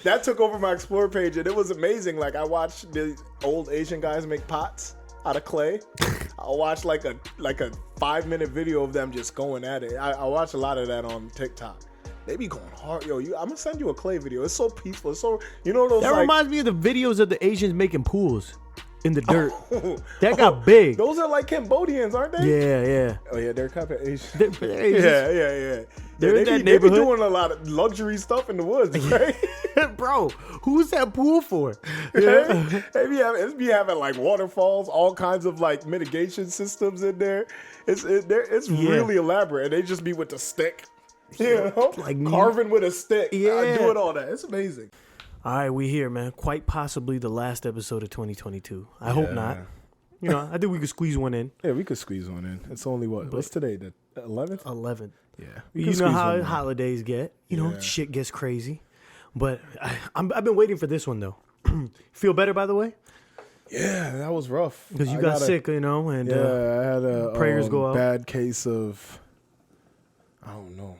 that took over my Explore page, and it was amazing. Like I watched the old Asian guys make pots out of clay. I watched like a 5-minute video of them just going at it. I watch a lot of that on TikTok. They be going hard, yo. I'm gonna send you a clay video. It's so peaceful. It's so those. That reminds me of the videos of the Asians making pools in the dirt. That got big. Those are like Cambodians, aren't they? Yeah. Oh yeah, they're kind of Asian. They're Asian. Yeah. They're in that They be neighborhood. doing a lot of luxury stuff in the woods, right? Bro, who's that pool for? Yeah. They be having like waterfalls, all kinds of like mitigation systems in there. It's really elaborate, and they just be with the stick. Like carving with a stick. Yeah. Doing all that. It's amazing. All right, we here, man. Quite possibly the last episode of 2022. I hope not. I think we could squeeze one in. Yeah, we could squeeze one in. It's only what's today? The 11th? 11th. Yeah. You know how holidays get. Shit gets crazy. But I've been waiting for this one, though. Feel better, by the way? Yeah, that was rough. Because you got sick, and I had a prayers go out. Bad case of, I don't know.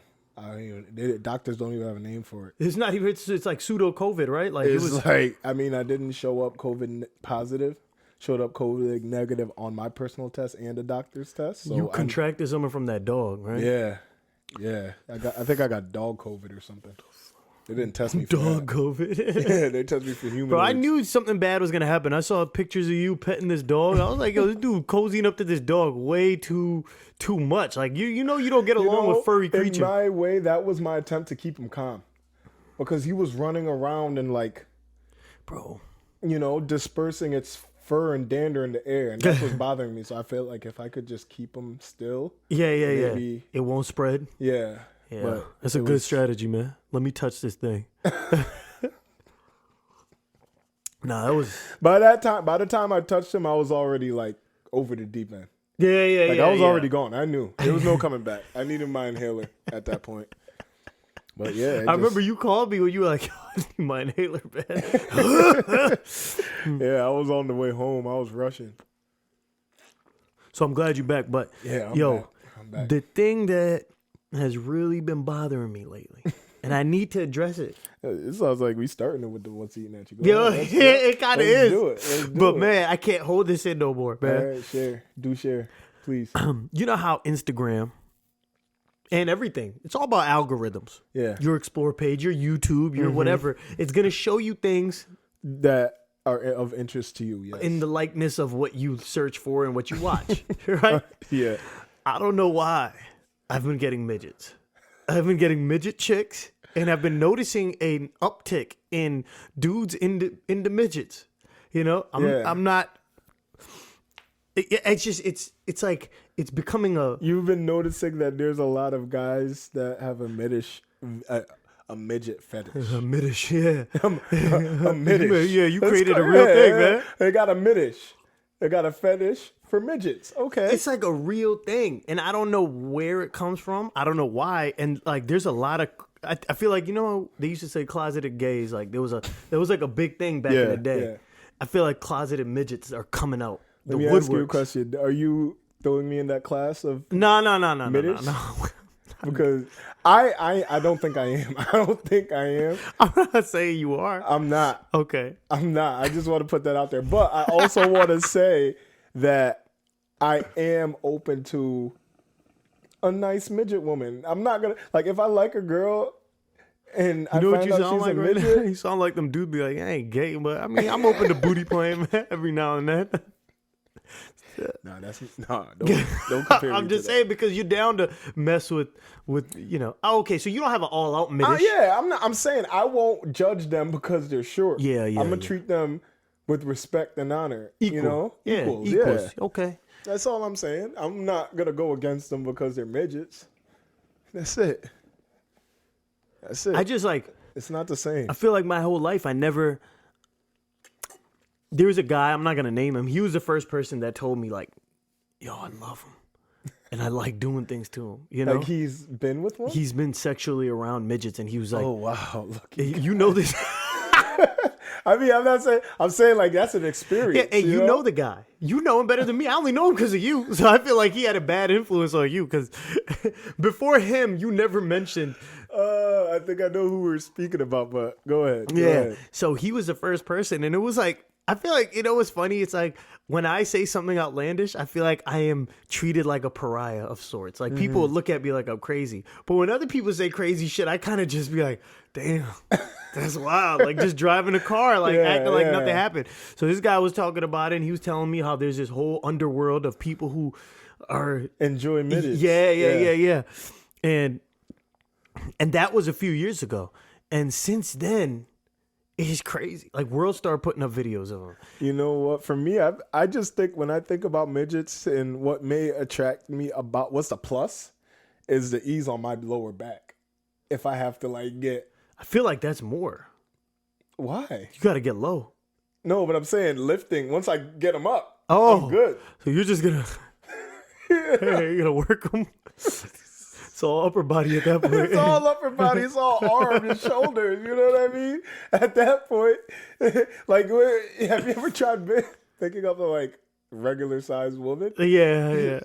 Doctors don't even have a name for it. It's not even. It's like pseudo COVID, right? Like I didn't show up COVID positive. Showed up COVID negative on my personal test and the doctor's test. So you contracted something from that dog, right? Yeah. I think I got dog COVID or something. They didn't test me for dog COVID. Yeah, they tested me for human. Bro, I knew something bad was gonna happen. I saw pictures of you petting this dog. I was like, yo, this dude cozying up to this dog way too much. Like you don't get along with furry creatures. In my way, that was my attempt to keep him calm, because he was running around and dispersing its fur and dander in the air, and that's what's bothering me. So I felt like if I could just keep him still, maybe, it won't spread. Yeah. But that's a good strategy, man. Let me touch this thing. That was by the time I touched him, I was already like over the deep end. I was already gone. I knew there was no coming back. I needed my inhaler at that point. But yeah, I remember you called me when you were like, I need my inhaler, man. Yeah, I was on the way home. I was rushing. So I'm glad you're back. But I'm back. The thing that has really been bothering me lately, and I need to address it. It sounds like we starting it with the what's eating at you. It kind of is. Let's do it. Man, I can't hold this in no more, man. All right, share, please. You know how Instagram and everything, it's all about algorithms. Yeah. Your Explore page, your YouTube, your whatever. It's going to show you things that are of interest to you, yes. In the likeness of what you search for and what you watch, right? Yeah. I don't know why I've been getting midgets. I've been getting midget chicks, and I've been noticing an uptick in dudes into midgets. I'm not. It's like it's becoming a. You've been noticing that there's a lot of guys that have a midget fetish. A middish, yeah. a middish. Yeah, you created a real thing, man. They got a middish. They got a fetish for midgets. Okay. It's like a real thing. And I don't know where it comes from. I don't know why. And like there's a lot of I feel like, they used to say closeted gays. Like there was like a big thing back in the day. Yeah. I feel like closeted midgets are coming out. Let me ask you a question. Are you throwing me in that class of No. Because I don't think I am. I don't think I am. I'm not saying you are. I'm not. Okay. I'm not. I just want to put that out there. But I also want to say that I am open to a nice midget woman. I'm not going to, like, if I like a girl and I find out she's a midget. You sound like them dudes be like, I ain't gay, but I mean, I'm open to booty playing, man, every now and then. Don't compare me I'm just to saying because you're down to mess with Oh, okay, so you don't have an all out middish. Yeah, I'm saying I won't judge them because they're short. Yeah. I'm gonna treat them with respect and honor. Equals. Yeah. Okay. That's all I'm saying. I'm not gonna go against them because they're midgets. That's it. I just it's not the same. I feel like my whole life there was a guy, I'm not going to name him. He was the first person that told me, like, yo, I love him. And I like doing things to him, Like he's been with one? He's been sexually around midgets, and he was like... Oh, wow. You know this... I mean, I'm not saying... I'm saying, like, that's an experience. Yeah, and you know the guy. You know him better than me. I only know him because of you. So I feel like he had a bad influence on you, because before him, you never mentioned I think I know who we're speaking about, but go ahead. Go Yeah. ahead. So he was the first person, and it was like, I feel like, you know what's funny? It's like when I say something outlandish, I feel like I am treated like a pariah of sorts. Like people would look at me like I'm crazy. But when other people say crazy shit, I kind of just be like, damn, that's wild. Like just driving a car, like acting like nothing happened. So this guy was talking about it, and he was telling me how there's this whole underworld of people who are Enjoy midgets. Yeah. And that was a few years ago. And since then, it's crazy. Like World started putting up videos of them. You know what? For me, I just think when I think about midgets and what may attract me about what's the plus is the ease on my lower back. If I have to like get, I feel like that's more. why? You got to get low. No, but I'm saying lifting. Once I get them up, Oh, I'm good. So you're just gonna, hey, you're gonna work them. It's all upper body at that point. It's all upper body. It's all arms and shoulders. You know what I mean? At that point, like, have you ever tried thinking of a like regular sized woman? Yeah.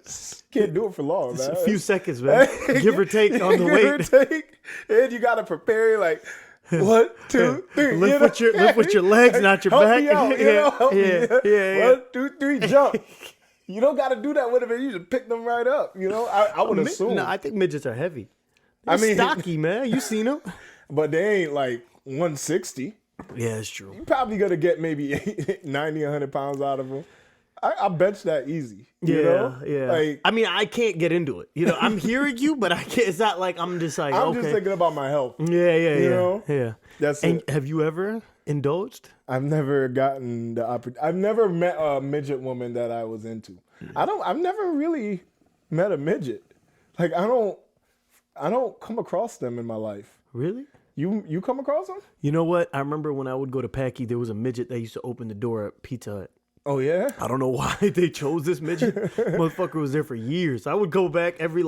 Can't do it for long, It's man. a few seconds, man. Give or take on the weight. Give or take, and you gotta prepare like 1, 2, 3. Lift with your legs, not your help back. Me out, help me. Yeah. 1, 2, 3, jump. You don't got to do that with them. You just pick them right up. You know, I would assume. No, I think midgets are heavy. They're stocky, man. You seen them? But they ain't like 160. Yeah, it's true. You probably gonna get maybe 90, 100 pounds out of them. I bench that easy. You know? Like, I mean, I can't get into it. You know, I'm hearing you, but I can't. It's not like I'm just like. I'm just thinking about my health. Yeah. You know? Yeah. That's and it. have you ever indulged? I've never gotten the opportunity. I've never met a midget woman that I was into. I've never really met a midget. Like I don't come across them in my life. Really? You come across them? You know what? I remember when I would go to Packy, there was a midget that used to open the door at Pizza Hut. Oh yeah? I don't know why they chose this midget. Motherfucker was there for years. I would go back every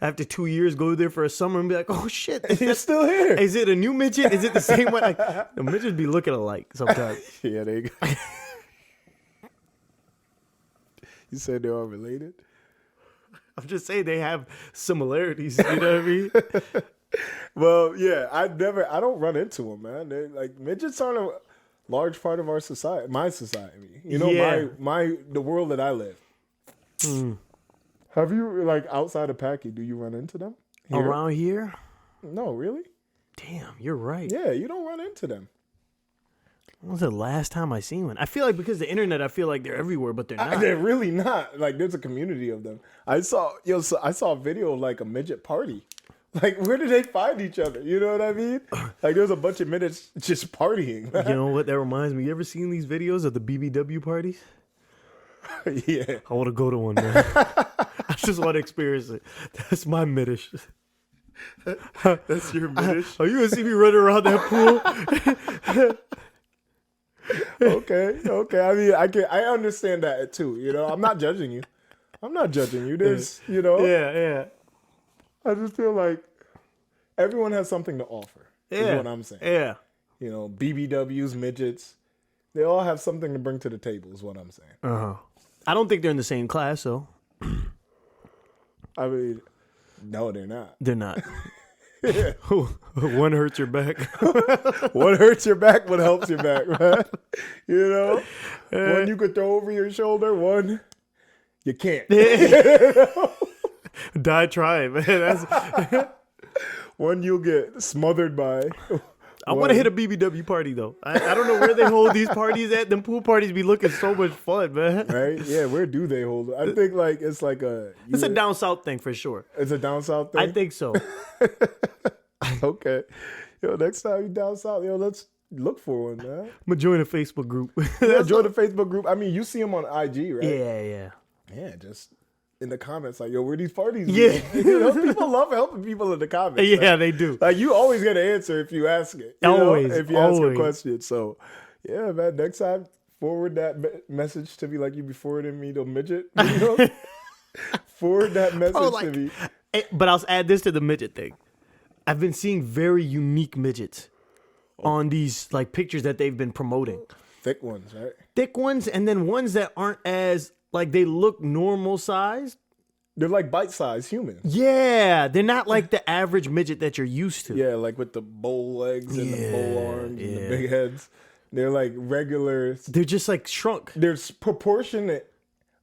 after 2 years, go there for a summer and be like, oh shit, He's still here. Is it a new midget? Is it the same one? Like, the midgets be looking alike sometimes. Yeah, they. You said they're all related? I'm just saying they have similarities. You know what I mean? Well, yeah, I don't run into them, man. They're like midgets aren't a large part of our society, my society. You know, the world that I live. Have you like outside of Packy? Do you run into them here? Around here? No, really. Damn, you're right. Yeah, you don't run into them. When was the last time I seen one? I feel like because of the internet, I feel like they're everywhere, but they're not. They're really not. Like, there's a community of them. I saw a video of like a midget party. Like, where did they find each other? You know what I mean? Like, there's a bunch of midgets just partying. You know what? That reminds me. You ever seen these videos of the BBW parties? Yeah. I want to go to one, man. I just want to experience it. That's my Mettish. That's your Mettish? Are you going to see me running around that pool? Okay. I mean, I understand that too. You know, I'm not judging you. There's, you know. Yeah. I just feel like everyone has something to offer. Is what I'm saying. Yeah. You know, BBWs, midgets, they all have something to bring to the table. Is what I'm saying. Uh-huh. I don't think they're in the same class, though. I mean, no, they're not. They're not. One hurts your back. One hurts your back, one helps your back, man. You know? One you could throw over your shoulder, one you can't. Die trying, man. That's... One you'll get smothered by. I want to hit a BBW party, though. I don't know where they hold these parties at. Them pool parties be looking so much fun, man. Right? Yeah, where do they hold it? I think like it's like it's a down south thing for sure. It's a down south thing? I think so. Okay. Yo, next time you down south, let's look for one, man. I'm going to join a Facebook group. Join the Facebook group. I mean, you see them on IG, right? Yeah. Yeah, just in the comments, like, yo, where these parties? Yeah. You know, people love helping people in the comments. Yeah, man. they do. Like, you always get an answer if you ask it. Always. If you ask a question. So, yeah, man, next time, forward that message to me like you be forwarding me the midget. You know? Forward that message to me. But I'll add this to the midget thing. I've been seeing very unique midgets on these like pictures that they've been promoting. Thick ones, right? Thick ones, and then ones that aren't as like they look normal sized, They're like bite-sized humans. Yeah, they're not like the average midget that you're used to. Yeah, like with the bow legs and the bow arms and the big heads. They're like regular. They're just like shrunk. They're proportionate,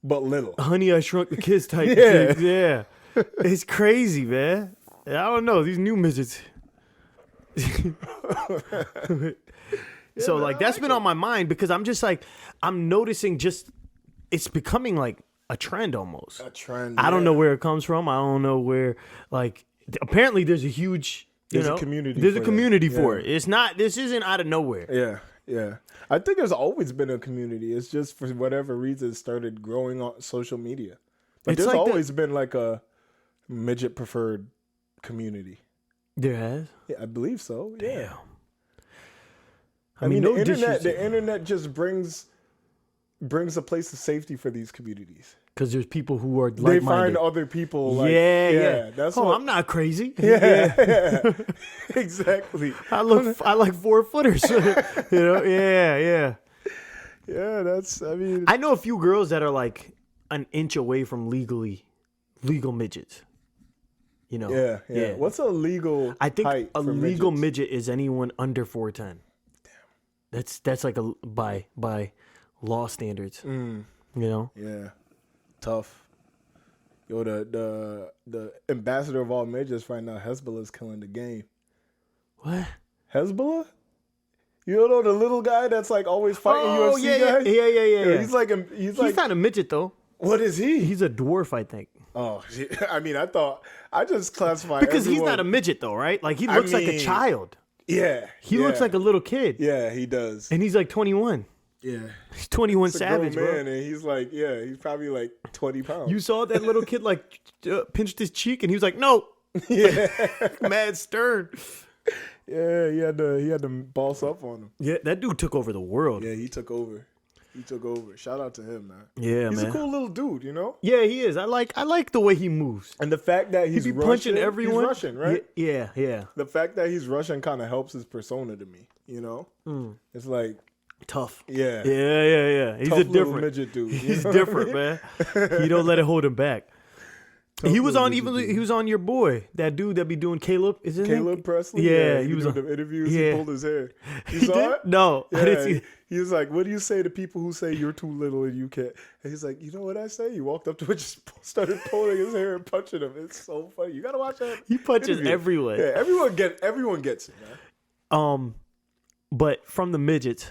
but little. Honey, I Shrunk the Kids type things. Yeah. It's crazy, man. I don't know. These new midgets. So, like, that's been on my mind because I'm just like, I'm noticing just, it's becoming like a trend almost. A trend. I don't know where it comes from. I don't know where, like, apparently there's a huge, there's a community. There's a community for it. It's not, this isn't out of nowhere. Yeah. Yeah. I think there's always been a community. It's just for whatever reason it started growing on social media. But there's like always been like a midget preferred community. There has? Yeah, I believe so. Damn. Yeah. I mean, the internet just brings a place of safety for these communities. Because there's people who are like-minded. They find other people like, That's I'm not crazy. Yeah. Exactly. I like 4-footers. Yeah. Yeah, I know a few girls that are like an inch away from legal midgets. You know. Yeah. What's a legal I think height a for legal midgets? midget is anyone under 4'10". Damn. That's like a by law standards. You know? Yeah. Tough. Yo, the ambassador of all midgets right now, Hezbollah's killing the game. What? Hezbollah? You don't know the little guy that's like always fighting UFC guys? Yeah. He's He's not a midget though. What is he? He's a dwarf, I think. Oh, I mean, I just classify because everyone. He's not a midget though, right? Like he looks like a child. Yeah. He looks like a little kid. Yeah, he does. And he's like 21. Yeah. He's 21 It's savage, a grown man, bro. and he's like, he's probably like 20 pounds. You saw that little kid like pinched his cheek, and he was like, "No." Yeah. Mad stern. Yeah, he had to boss up on him. Yeah, that dude took over the world. Yeah, he took over. Shout out to him, man. Yeah, he's man. a cool little dude, you know? Yeah, he is. I like the way he moves. And the fact that he's he be Russian, punching everyone. He's Russian, right? Yeah. The fact that he's Russian kind of helps his persona to me, you know? It's like tough. Yeah. He's tough a different midget dude. He's different, man. He don't let it hold him back. He was on your boy, that dude that be doing Caleb, isn't it? Caleb Presley? Yeah, he was on the interviews. Yeah. He pulled his hair. You saw it? No, Yeah, I didn't see it. He was like, "What do you say to people who say you're too little and you can't?" And he's like, "You know what I say?" He walked up to it, just started pulling his hair and punching him. It's so funny. You gotta watch that. He punches interview. everywhere. Yeah, everyone gets it, man. But from the midgets,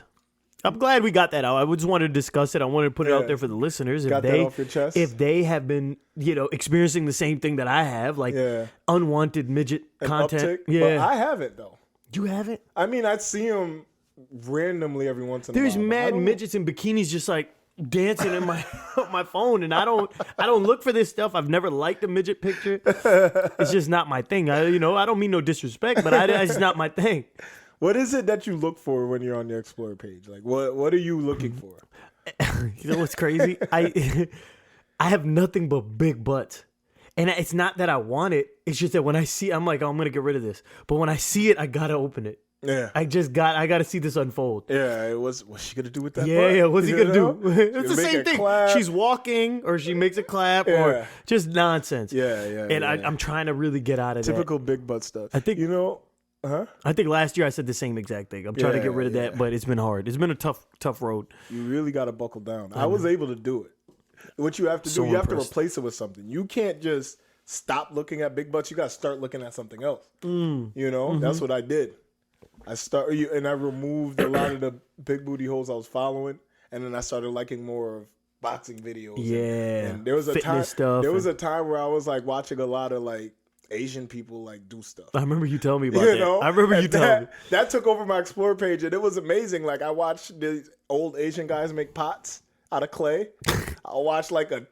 I'm glad we got that out. I just wanted to discuss it. I wanted to put it out there for the listeners. Got that off your chest? If they have been, experiencing the same thing that I have, like unwanted midget content. Uptick, Yeah, but I haven't though. You haven't? I mean, I see them randomly every once in a while. There's mad midgets in bikinis just like dancing in my my phone, and I don't look for this stuff. I've never liked a midget picture. It's just not my thing. I don't mean no disrespect, but it's just not my thing. What is it that you look for when you're on the Explore page? Like, what are you looking for? You know what's crazy? I have nothing but big butts. And it's not that I want it. It's just that when I see it, I'm like, oh, I'm going to get rid of this. But when I see it, I got to open it. Yeah. I got to see this unfold. Yeah. What's she going to do with that? Yeah. What's he going to do? It's the Make same a thing. clap. She's walking or she makes a clap or just nonsense. Yeah. And I'm trying to really get out of that. Typical big butt stuff. I think, I think last year I said the same exact thing. I'm trying to get rid of that, but it's been hard. It's been a tough road. You really got to buckle down. I was able to do it. What you have to do, you have to replace it with something. You can't just stop looking at big butts. You got to start looking at something else. That's what I did. I removed a lot of the big booty holes I was following, and then I started liking more of boxing videos. And there was a time. There was a time where I was like watching a lot of like Asian people like do stuff. I remember you telling me about that. I remember you telling me. That took over my Explore page, and it was amazing. Like I watched these old Asian guys make pots out of clay. I watched like a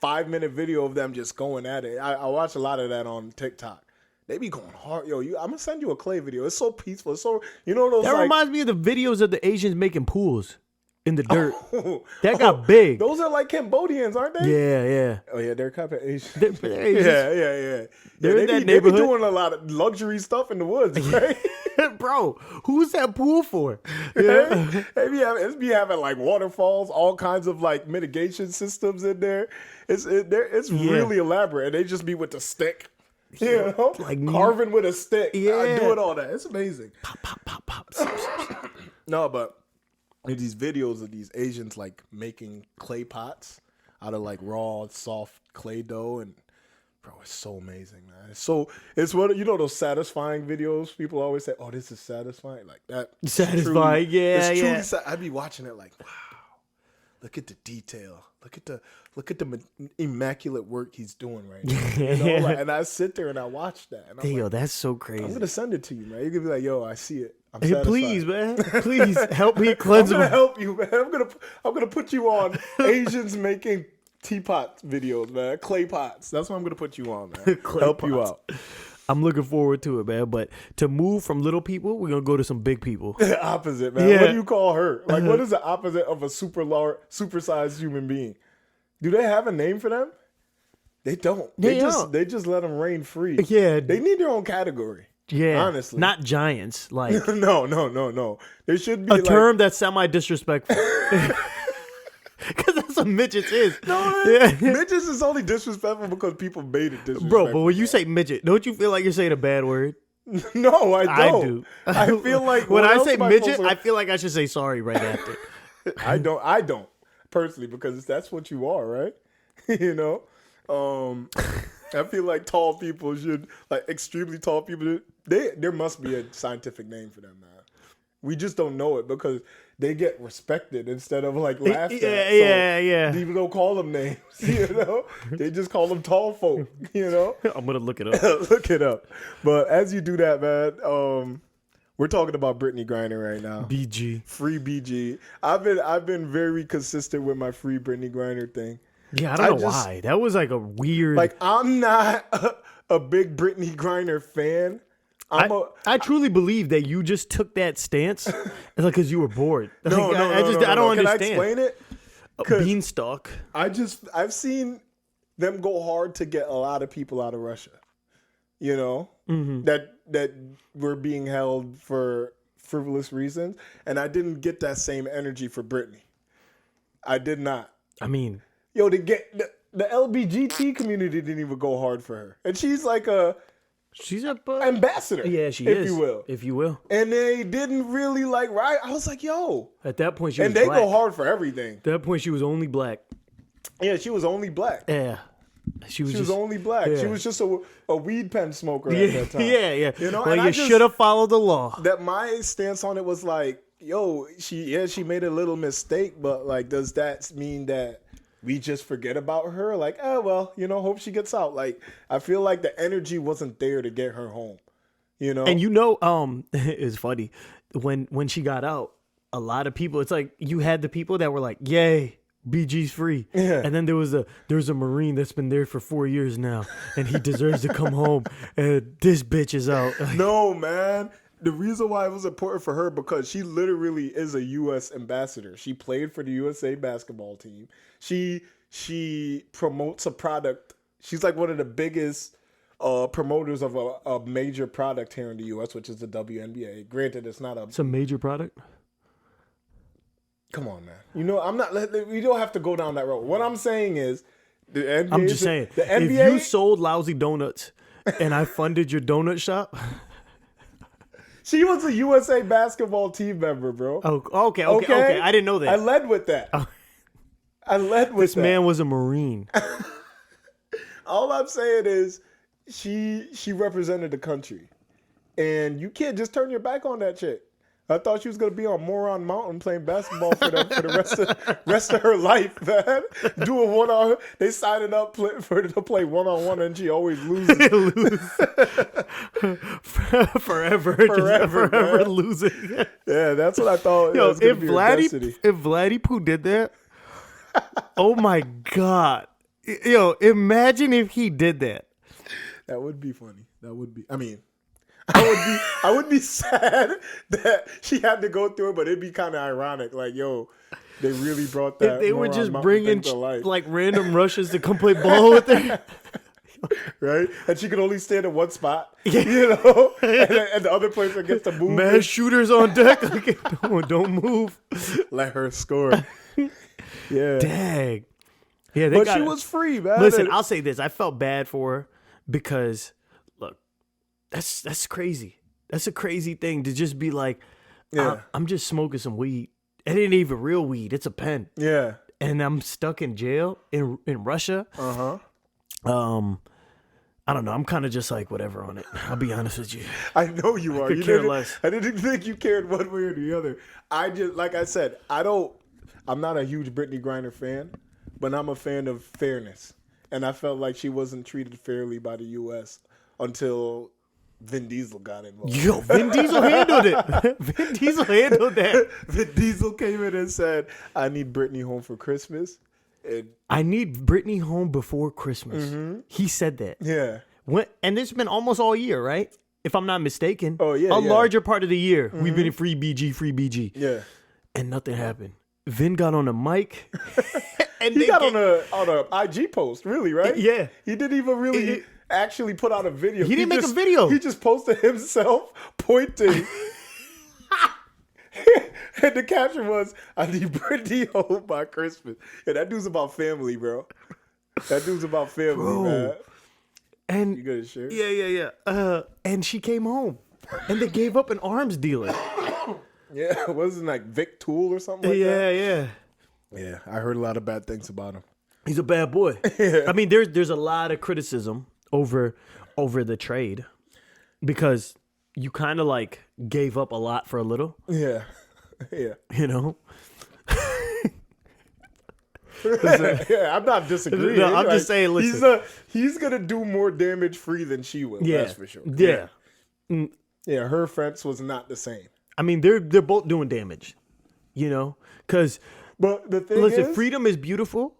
5-minute video of them just going at it. I watch a lot of that on TikTok. They be going hard. Yo, I'm gonna send you a clay video. It's so peaceful. It's so those. That reminds me of the videos of the Asians making pools. in the dirt. That got big. Those are like Cambodians, aren't they? Yeah. Oh yeah, they're kind of Asian. They're Asians. Yeah. They're in that They be neighborhood. doing a lot of luxury stuff in the woods, right? Bro, who's that pool for? Yeah. They be having like waterfalls, all kinds of like mitigation systems in there. It's really elaborate, and they just be with the stick, you know, like carving with a stick. Yeah, doing all that. It's amazing. Pop. No, but these videos of these Asians like making clay pots out of like raw, soft clay dough, and bro, it's so amazing, man. It's one, you know, those satisfying videos. People always say, "Oh, this is satisfying," like that. Satisfying, yeah. I'd be watching it like, wow, look at the detail. Look at the immaculate work he's doing right now. You know, like, and I sit there and I watch that. And I'm yo, like, that's so crazy. I'm gonna send it to you, man. You can be like, yo, I see it. I'm hey, satisfied. please, man. Please help me cleanse. I'm gonna help you, man. I'm gonna put you on Asians making teapot videos, man. Clay pots. That's what I'm gonna put you on, man. Help pots. you out. I'm looking forward to it, man. But to move from little people, we're gonna go to some big people. Opposite, man. Yeah. What do you call her? Like, what is the opposite of a supersized human being? Do they have a name for them? They don't. They just let them reign free. Yeah. They need their own category. Yeah. Honestly. Not giants. Like No. There should be a term that's semi-disrespectful. Because that's what midgets is. Midgets is only disrespectful because people made it disrespectful. Bro, but when you say midget, don't you feel like you're saying a bad word? No, I don't. I do. I feel like when I say midget, I feel like I should say sorry right after. I don't personally, because that's what you are, right? You know, I feel like tall people should, like extremely tall people. There must be a scientific name for them, man. We just don't know it because they get respected instead of like laughed at. Yeah. People don't call them names, you know. They just call them tall folk, you know. I'm gonna look it up. Look it up. But as you do that, man, we're talking about Brittney Griner right now. BG. Free BG. I've been very consistent with my free Brittney Griner thing. Yeah, I don't know why. That was like a weird. Like, I'm not a big Brittney Griner fan. I truly believe that you just took that stance because you were bored. No, I don't understand. Can I explain it? Beanstalk. I've seen them go hard to get a lot of people out of Russia. You know, that were being held for frivolous reasons, and I didn't get that same energy for Brittney. I did not. I mean, yo, the LBGT community didn't even go hard for her, and she's like she's a ambassador. Yeah, she is, if you will. And they didn't really like right. I was like, yo. At that point, she was black. black. Go hard for everything. At that point, she was only black. Yeah, she was only black. Yeah. She was only black. Yeah. She was just a weed pen smoker at that time. Yeah. You know, well, you should have followed the law. That my stance on it was like, yo, she made a little mistake, but like, does that mean that we just forget about her? Like, oh well, you know, hope she gets out. Like, I feel like the energy wasn't there to get her home. You know, and you know, it's funny when she got out, a lot of people. It's like you had the people that were like, yay. BG's free. Yeah. And then there was a Marine that's been there for 4 years now, and he deserves to come home. And this bitch is out. No, man. The reason why it was important for her because she literally is a U.S. ambassador. She played for the USA basketball team. She promotes a product. She's like one of the biggest promoters of a major product here in the U.S., which is the WNBA. Granted, it's a major product. Come on, man. You know, we don't have to go down that road. What I'm saying is, the NBA. I'm just saying, the NBA, if you sold lousy donuts and I funded your donut shop. She was a USA basketball team member, bro. Oh, okay. I didn't know that. I led with that. This man was a Marine. All I'm saying is, she represented the country, and you can't just turn your back on that chick. I thought she was gonna be on Moron Mountain playing basketball for the rest of her life, man. Doing one-on, they signed up for to play one-on-one, and she always loses. forever losing. Yeah, that's what I thought. Yo, if Vladdy Poo did that, oh my god, yo, imagine if he did that. That would be funny. That would be. I mean. I would be sad that she had to go through it, but it'd be kind of ironic. Like, yo, They really brought that. If they were just Mountain bringing thing to life. like random Russians to come play ball with her. Right? And she could only stand in one spot. Yeah. You know? And the other person gets to move. Mad shooters on deck. Like, don't move. Let her score. Yeah. Dang. Yeah, But she was free, man. Listen, I'll say this. I felt bad for her because, look, that's crazy. That's a crazy thing to just be like, I'm just smoking some weed. It ain't even real weed. It's a pen. Yeah. And I'm stuck in jail in Russia. I don't know. I'm kind of just like whatever on it. I'll be honest with you. I know you are. could care less. I didn't think you cared one way or the other. I just, like I said, I'm not a huge Brittney Griner fan, but I'm a fan of fairness. And I felt like she wasn't treated fairly by the U.S. until Vin Diesel got involved. Yo, Vin Diesel handled it. Vin Diesel handled that. Vin Diesel came in and said, I need Brittney home for Christmas. And I need Brittney home before Christmas. He said that. yeah. And it's been almost all year, right? If I'm not mistaken. Oh, yeah. A larger part of the year. We've been in free BG. Yeah. And nothing happened. Vin got on a mic. And He got on a IG post, really, right? Yeah. He didn't even really actually put out a video. He didn't make a video. He just posted himself pointing. And the caption was, I need Brittney home by Christmas. Yeah, that dude's about family, bro. That dude's about family, man. And You good shit? yeah. And she came home. And they gave up an arms dealer. Yeah, wasn't like Vic Tool or something like that? Yeah. Yeah, I heard a lot of bad things about him. He's a bad boy. I mean, there's a lot of criticism over the trade because you kind of like gave up a lot for a little. Yeah. Yeah. You know? Yeah, I'm not disagreeing. No, I'm just saying, listen. He's going to do more damage free than she will. Yeah. That's for sure. Yeah. Yeah, her fence was not the same. I mean, they're both doing damage, you know? Because, But the thing listen, is, freedom is beautiful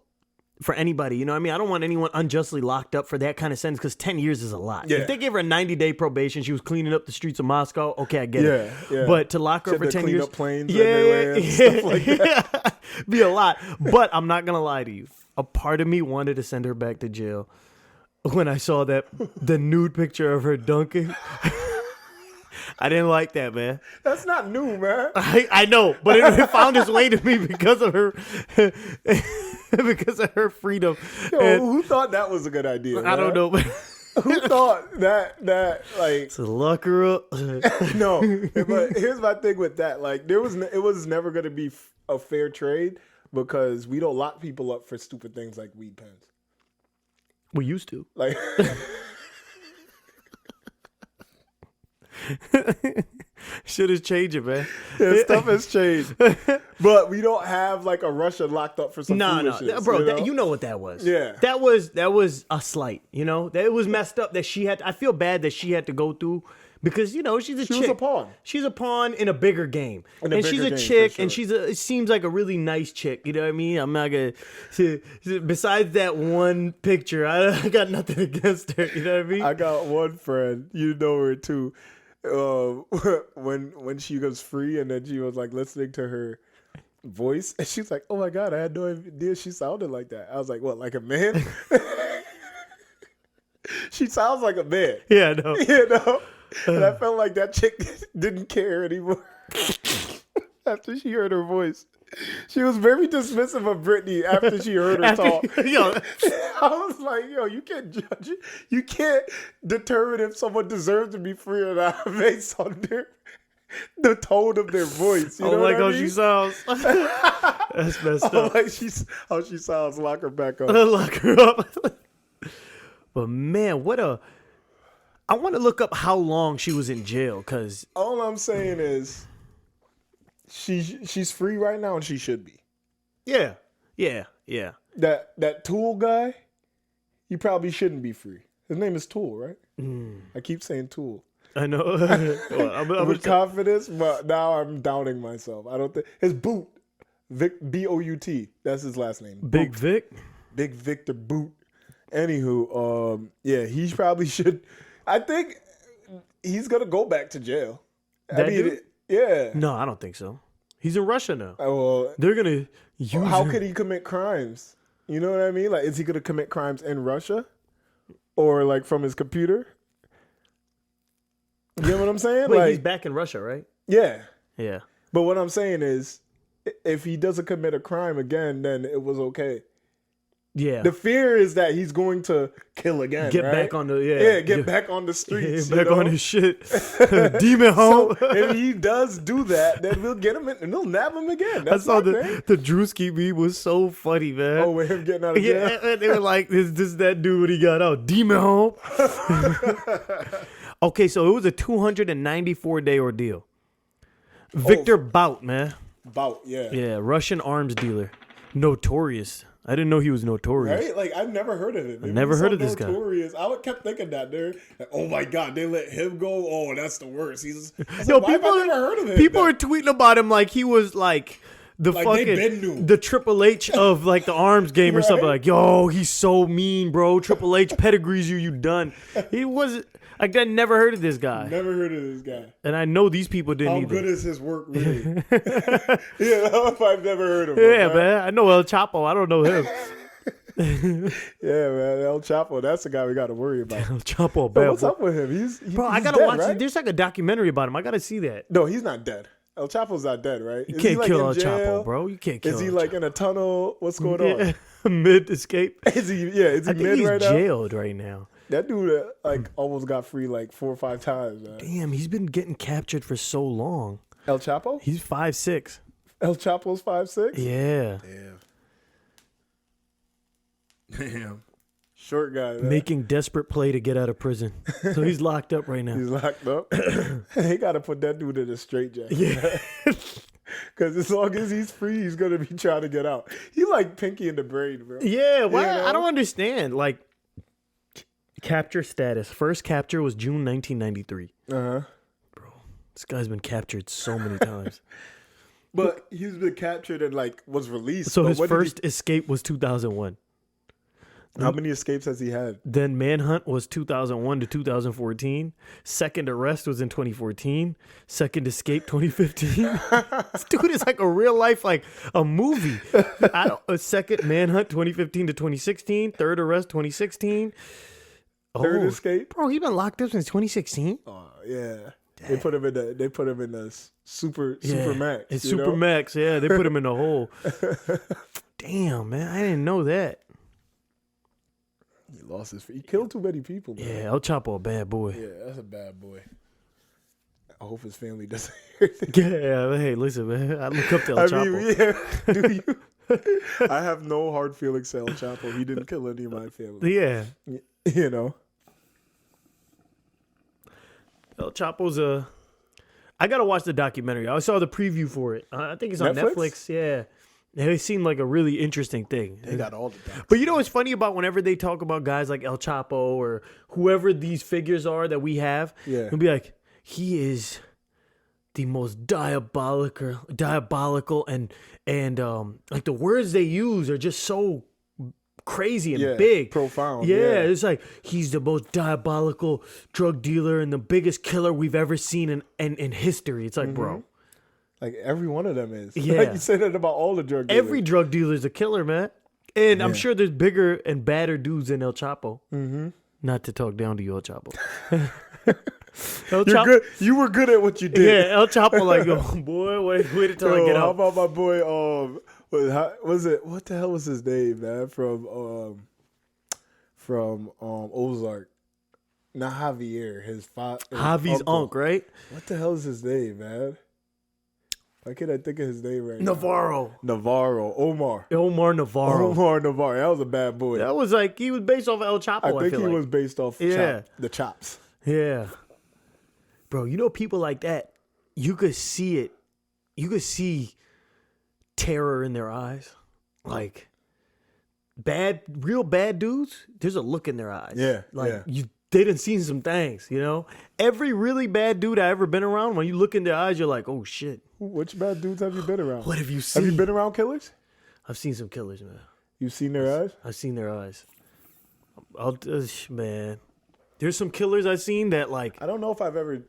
for anybody. You know what I mean? I don't want anyone unjustly locked up for that kind of sentence because 10 years is a lot. Yeah. If they gave her a 90-day probation, she was cleaning up the streets of Moscow, okay, I get it. Yeah. But to lock her She up had for to 10 clean years. up planes when they land, stuff like that. Be a lot. But I'm not going to lie to you. A part of me wanted to send her back to jail when I saw the nude picture of her dunking. I didn't like that, man. That's not new, man. I know, but it found its way to me because of her freedom. Yo, who thought that was a good idea? I don't know. Who thought that like To lock her up. no? But here's my thing with that. Like it was never going to be a fair trade because we don't lock people up for stupid things like weed pens. We used to. Like Shit is changing, man. yeah, stuff has changed, but we don't have like a Russia locked up for some foolishness, bro. You know? You know what that was? Yeah. that was a slight. You know, that it was messed up that she had. I feel bad that she had to go through because you know she's a chick. was a pawn. She's a pawn in a bigger game, In a and she's bigger a game, chick, for and sure. it seems like a really nice chick. You know what I mean? I'm not gonna. Besides that one picture, I got nothing against her. You know what I mean? I got one friend, you know her too. When she was free and then she was like listening to her voice and she's like, oh my God, I had no idea she sounded like that. I was like, what, like a man? She sounds like a man. Yeah, no. You know? And I felt like that chick didn't care anymore after she heard her voice. She was very dismissive of Brittney after she heard her talk. Yo, I was like, yo, you can't judge it. You can't determine if someone deserves to be free or not based on the tone of their voice. You know like what I how mean? she sounds. That's messed up. Like how she sounds. Lock her back up. Lock her up. But man, I want to look up how long she was in jail because All I'm saying is she's free right now and she should be. yeah. That Tool guy, he probably shouldn't be free. His name is Tool, right? I keep saying Tool. I know. Well, I'm With confidence, but now I'm doubting myself. I don't think his Boot, Vic, B-O-U-T. That's his last name. Big Boot. Vic. Big Victor Boot. Anywho, yeah, he probably should. I think he's gonna go back to jail. That dude? Yeah. No, I don't think so. He's in Russia now. Well, They're gonna use how him. could he commit crimes? You know what I mean? Like, is he gonna commit crimes in Russia, or like from his computer? You know what I'm saying? Wait, like, he's back in Russia, right? yeah. Yeah. But what I'm saying is, if he doesn't commit a crime again, then it was okay. Yeah. The fear is that he's going to kill again. Get right? back on the get back on the streets. Get back on his shit. Demon home. So if he does do that, then we'll get him and we'll nab him again. I That's saw my thing. the Drewski meme was so funny, man. Oh, with him getting out of jail. Yeah, and they were like, this is that dude when he got out. Demon home. Okay, so it was a 294-day ordeal. Victor Bout, man. Bout, yeah. Yeah, Russian arms dealer. Notorious. I didn't know he was notorious. Right? Like, I've never heard of him. I never heard of this guy. Notorious. I kept thinking that. Like, oh, my God, they let him go? Oh, that's the worst. He's. Yo, why have I never heard of him? People are tweeting about him like he was like the Like they been fucking knew. the Triple H of like the arms game or something. Like, yo, he's so mean, bro. Triple H pedigrees you done. He wasn't. Like, I never heard of this guy. Never heard of this guy. And I know these people didn't How either. good is his work, really? If I've never heard of him. Yeah, man. I know El Chapo. I don't know him. Yeah, man. El Chapo, that's the guy we got to worry about. El Chapo, But bad what's boy. up with him? Bro, I he's gotta dead, watch right? it. There's like a documentary about him. I gotta see that. No, he's not dead. El Chapo's not dead, right? You Is can't he, like, kill in El jail? Chapo, bro. You can't kill Is he El like Chapo. in a tunnel? What's going on? Mid escape. Is he? Yeah, is he I think mid he's right now? jailed right now. That dude like almost got free like 4 or 5 times. Man. Damn, he's been getting captured for so long. El Chapo? He's 5'6". El Chapo's 5'6"? Yeah. Damn. Short guy, man. Making desperate play to get out of prison. So he's locked up right now. He's locked up. They got to put that dude in a straitjacket. Yeah. Because as long as he's free, he's going to be trying to get out. He like Pinky in the Brain, bro. Yeah, why? You know? I don't understand. Like, capture status. First capture was June 1993. Uh-huh. This guy's been captured so many times. But he's been captured and like was released. So But his when did first escape was 2001. how many escapes has he had? Then Manhunt was 2001 to 2014. Second arrest was in 2014. Second escape 2015. This dude is like a real life, like a movie. A second Manhunt 2015 to 2016. Third arrest 2016. Third escape? Bro, he been locked up since 2016. Oh, yeah. They put him in the super max. It's you super know? max. Yeah, they put him in the hole. Damn, man, I didn't know that. He lost his. He killed too many people. Man. Yeah, El Chapo, a bad boy. Yeah, that's a bad boy. I hope his family doesn't. Yeah, hey, listen, man, I look up to El Chapo. Do you? I have no hard feelings to El Chapo. He didn't kill any of my family. Yeah, You know. El Chapo's I gotta watch the documentary. I saw the preview for it. I think it's on Netflix. Yeah, it seemed like a really interesting thing. They got all the docs. But you know what's funny about whenever they talk about guys like El Chapo or whoever these figures are that we have? Yeah. It'll be like, he is the most diabolical, and like the words they use are just so crazy and big, profound. Yeah, it's like he's the most diabolical drug dealer and the biggest killer we've ever seen in history. It's like, bro, Like every one of them is. Yeah. Like you said that about all the drug dealers. every drug dealer's a killer, man. And I'm sure there's bigger and badder dudes than El Chapo. Mm-hmm. Not to talk down to you, El Chapo. You're good. You were good at what you did. Yeah, El Chapo, like, oh boy, wait until I get How out. about my boy? Was it? What the hell was his name, man? From Ozark. Not Javier. His Javi's uncle, right? What the hell is his name, man? Why can't I think of his name right Navarro. now? Omar Navarro. Navarro. That was a bad boy. That was like, he was based off El Chapo, I think feel he like. was based off the chops. Yeah. Bro, you know people like that, you could see it. You could see terror in their eyes. Like, real bad dudes, there's a look in their eyes. Yeah, Like, they done seen some things, you know? Every really bad dude I ever been around, when you look in their eyes, you're like, oh, shit. Which bad dudes have you been around? What have you seen? Have you been around killers? I've seen some killers, man. You've seen their eyes? I've seen their eyes. Man. There's some killers I've seen that, like, I don't know if I've ever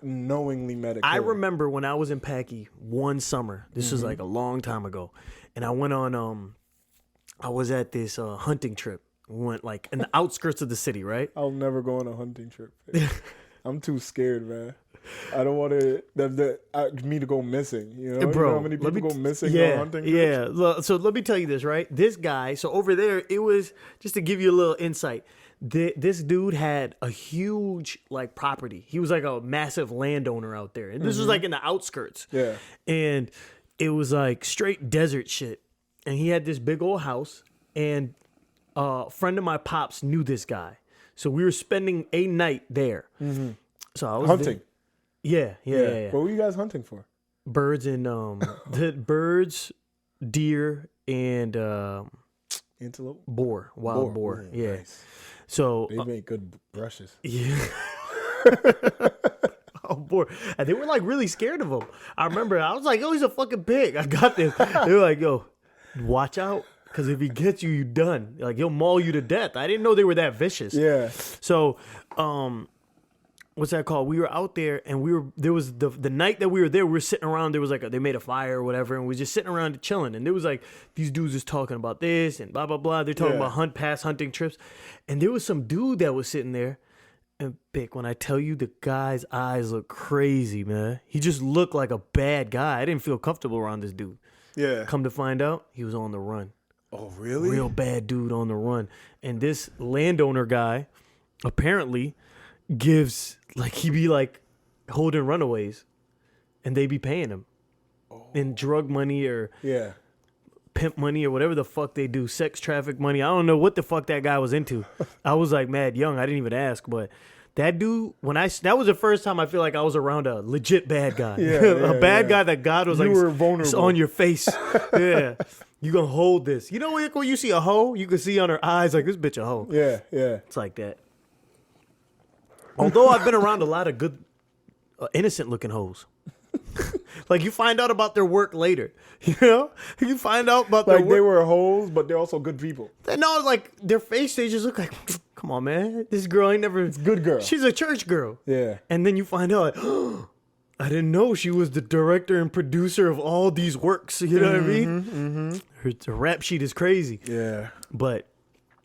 knowingly met a killer. I remember when I was in Packy one summer. This was like a long time ago, and I went on. I was at this hunting trip. We went like in the outskirts of the city, right? I'll never go on a hunting trip. I'm too scared, man. I don't want me to go missing. You know, Bro, you know how many people go missing on hunting trips? Yeah. So let me tell you this, right? This guy. So over there, it was just to give you a little insight. This dude had a huge like property. He was like a massive landowner out there, and this was like in the outskirts. Yeah, and it was like straight desert shit. And he had this big old house, and a friend of my pops knew this guy, so we were spending a night there. So I was hunting. Yeah. What were you guys hunting for? Birds and birds, deer, and antelope, wild boar. Ooh, yeah. Nice. So they make good brushes. Yeah. Oh boy, and they were like really scared of him. I remember I was like, "Oh, he's a fucking pig. I got this." They were like, "Yo, watch out, because if he gets you, you done. Like he'll maul you to death." I didn't know they were that vicious. Yeah. So, what's that called? We were out there, and there was the night that we were there. We were sitting around. There was like they made a fire or whatever, and we were just sitting around chilling. And there was like these dudes just talking about this and blah blah blah. They're talking about past hunting trips, and there was some dude that was sitting there. And Bick, when I tell you, the guy's eyes look crazy, man. He just looked like a bad guy. I didn't feel comfortable around this dude. Yeah. Come to find out, he was on the run. Oh, really? Real bad dude on the run. And this landowner guy apparently gives, like, he be like holding runaways, and they be paying him in drug money or pimp money or whatever the fuck they do, sex traffic money. I don't know what the fuck that guy was into. I was like mad young. I didn't even ask, but that dude, that was the first time I feel like I was around a legit bad guy. A bad guy that God was you were vulnerable. on your face. Yeah. You gonna hold this. You know when you see a hoe, you can see on her eyes like, this bitch a hoe. Yeah. It's like that. Although I've been around a lot of good, innocent looking hoes. Like you find out about their work later, you know. You find out about their work. They were hoes, but they're also good people. No, like their face, they just look like, come on, man, this girl ain't never. It's a good girl. She's a church girl. Yeah. And then you find out, I didn't know she was the director and producer of all these works. You know what I mean? Her rap sheet is crazy. Yeah. But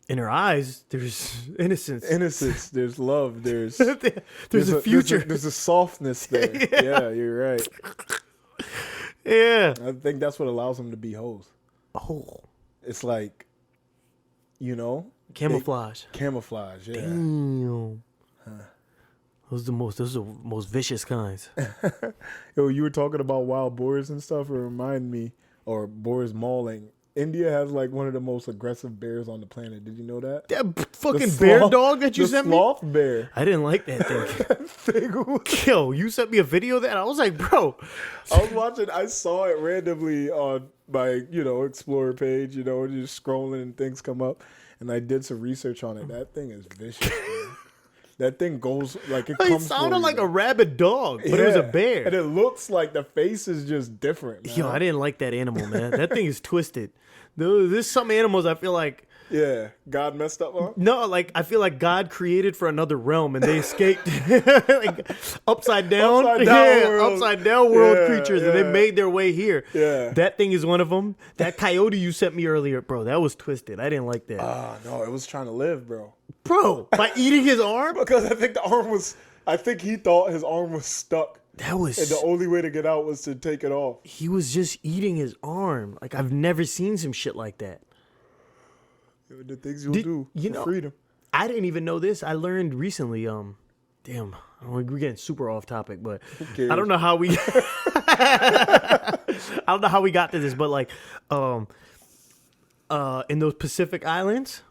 in her eyes, there's innocence. There's love. There's a future. There's a softness there. Yeah, you're right. Yeah. I think that's what allows them to be hoes. Oh. It's like, camouflage. Camouflage, yeah. Damn. Those are the most vicious kinds. Yo, you were talking about wild boars and stuff. It reminded me, or boars mauling. India has like one of the most aggressive bears on the planet. Did you know that? That fucking bear dog that you sent me? The sloth bear. I didn't like that thing. Yo, you sent me a video of that? I was like, bro. I was watching, I saw it randomly on my, Explorer page, just scrolling and things come up. And I did some research on it. That thing is vicious, man. That thing goes like it comes. It sounded like a rabid dog, but it was a bear. And it looks like the face is just different, man. Yo, I didn't like that animal, man. That thing is twisted. There's some animals I feel like. Yeah, God messed up on? No, like I feel like God created for another realm and they escaped like upside down world creatures and they made their way here. Yeah. That thing is one of them. That coyote you sent me earlier, bro, that was twisted. I didn't like that. No, it was trying to live, bro. Bro, by eating his arm? Because I think he thought his arm was stuck. And the only way to get out was to take it off. He was just eating his arm. Like I've never seen some shit like that. The things you'll do for freedom. I didn't even know this. I learned recently. Damn, we're getting super off topic, but I don't know how we. I don't know how we got to this, but like, in those Pacific Islands,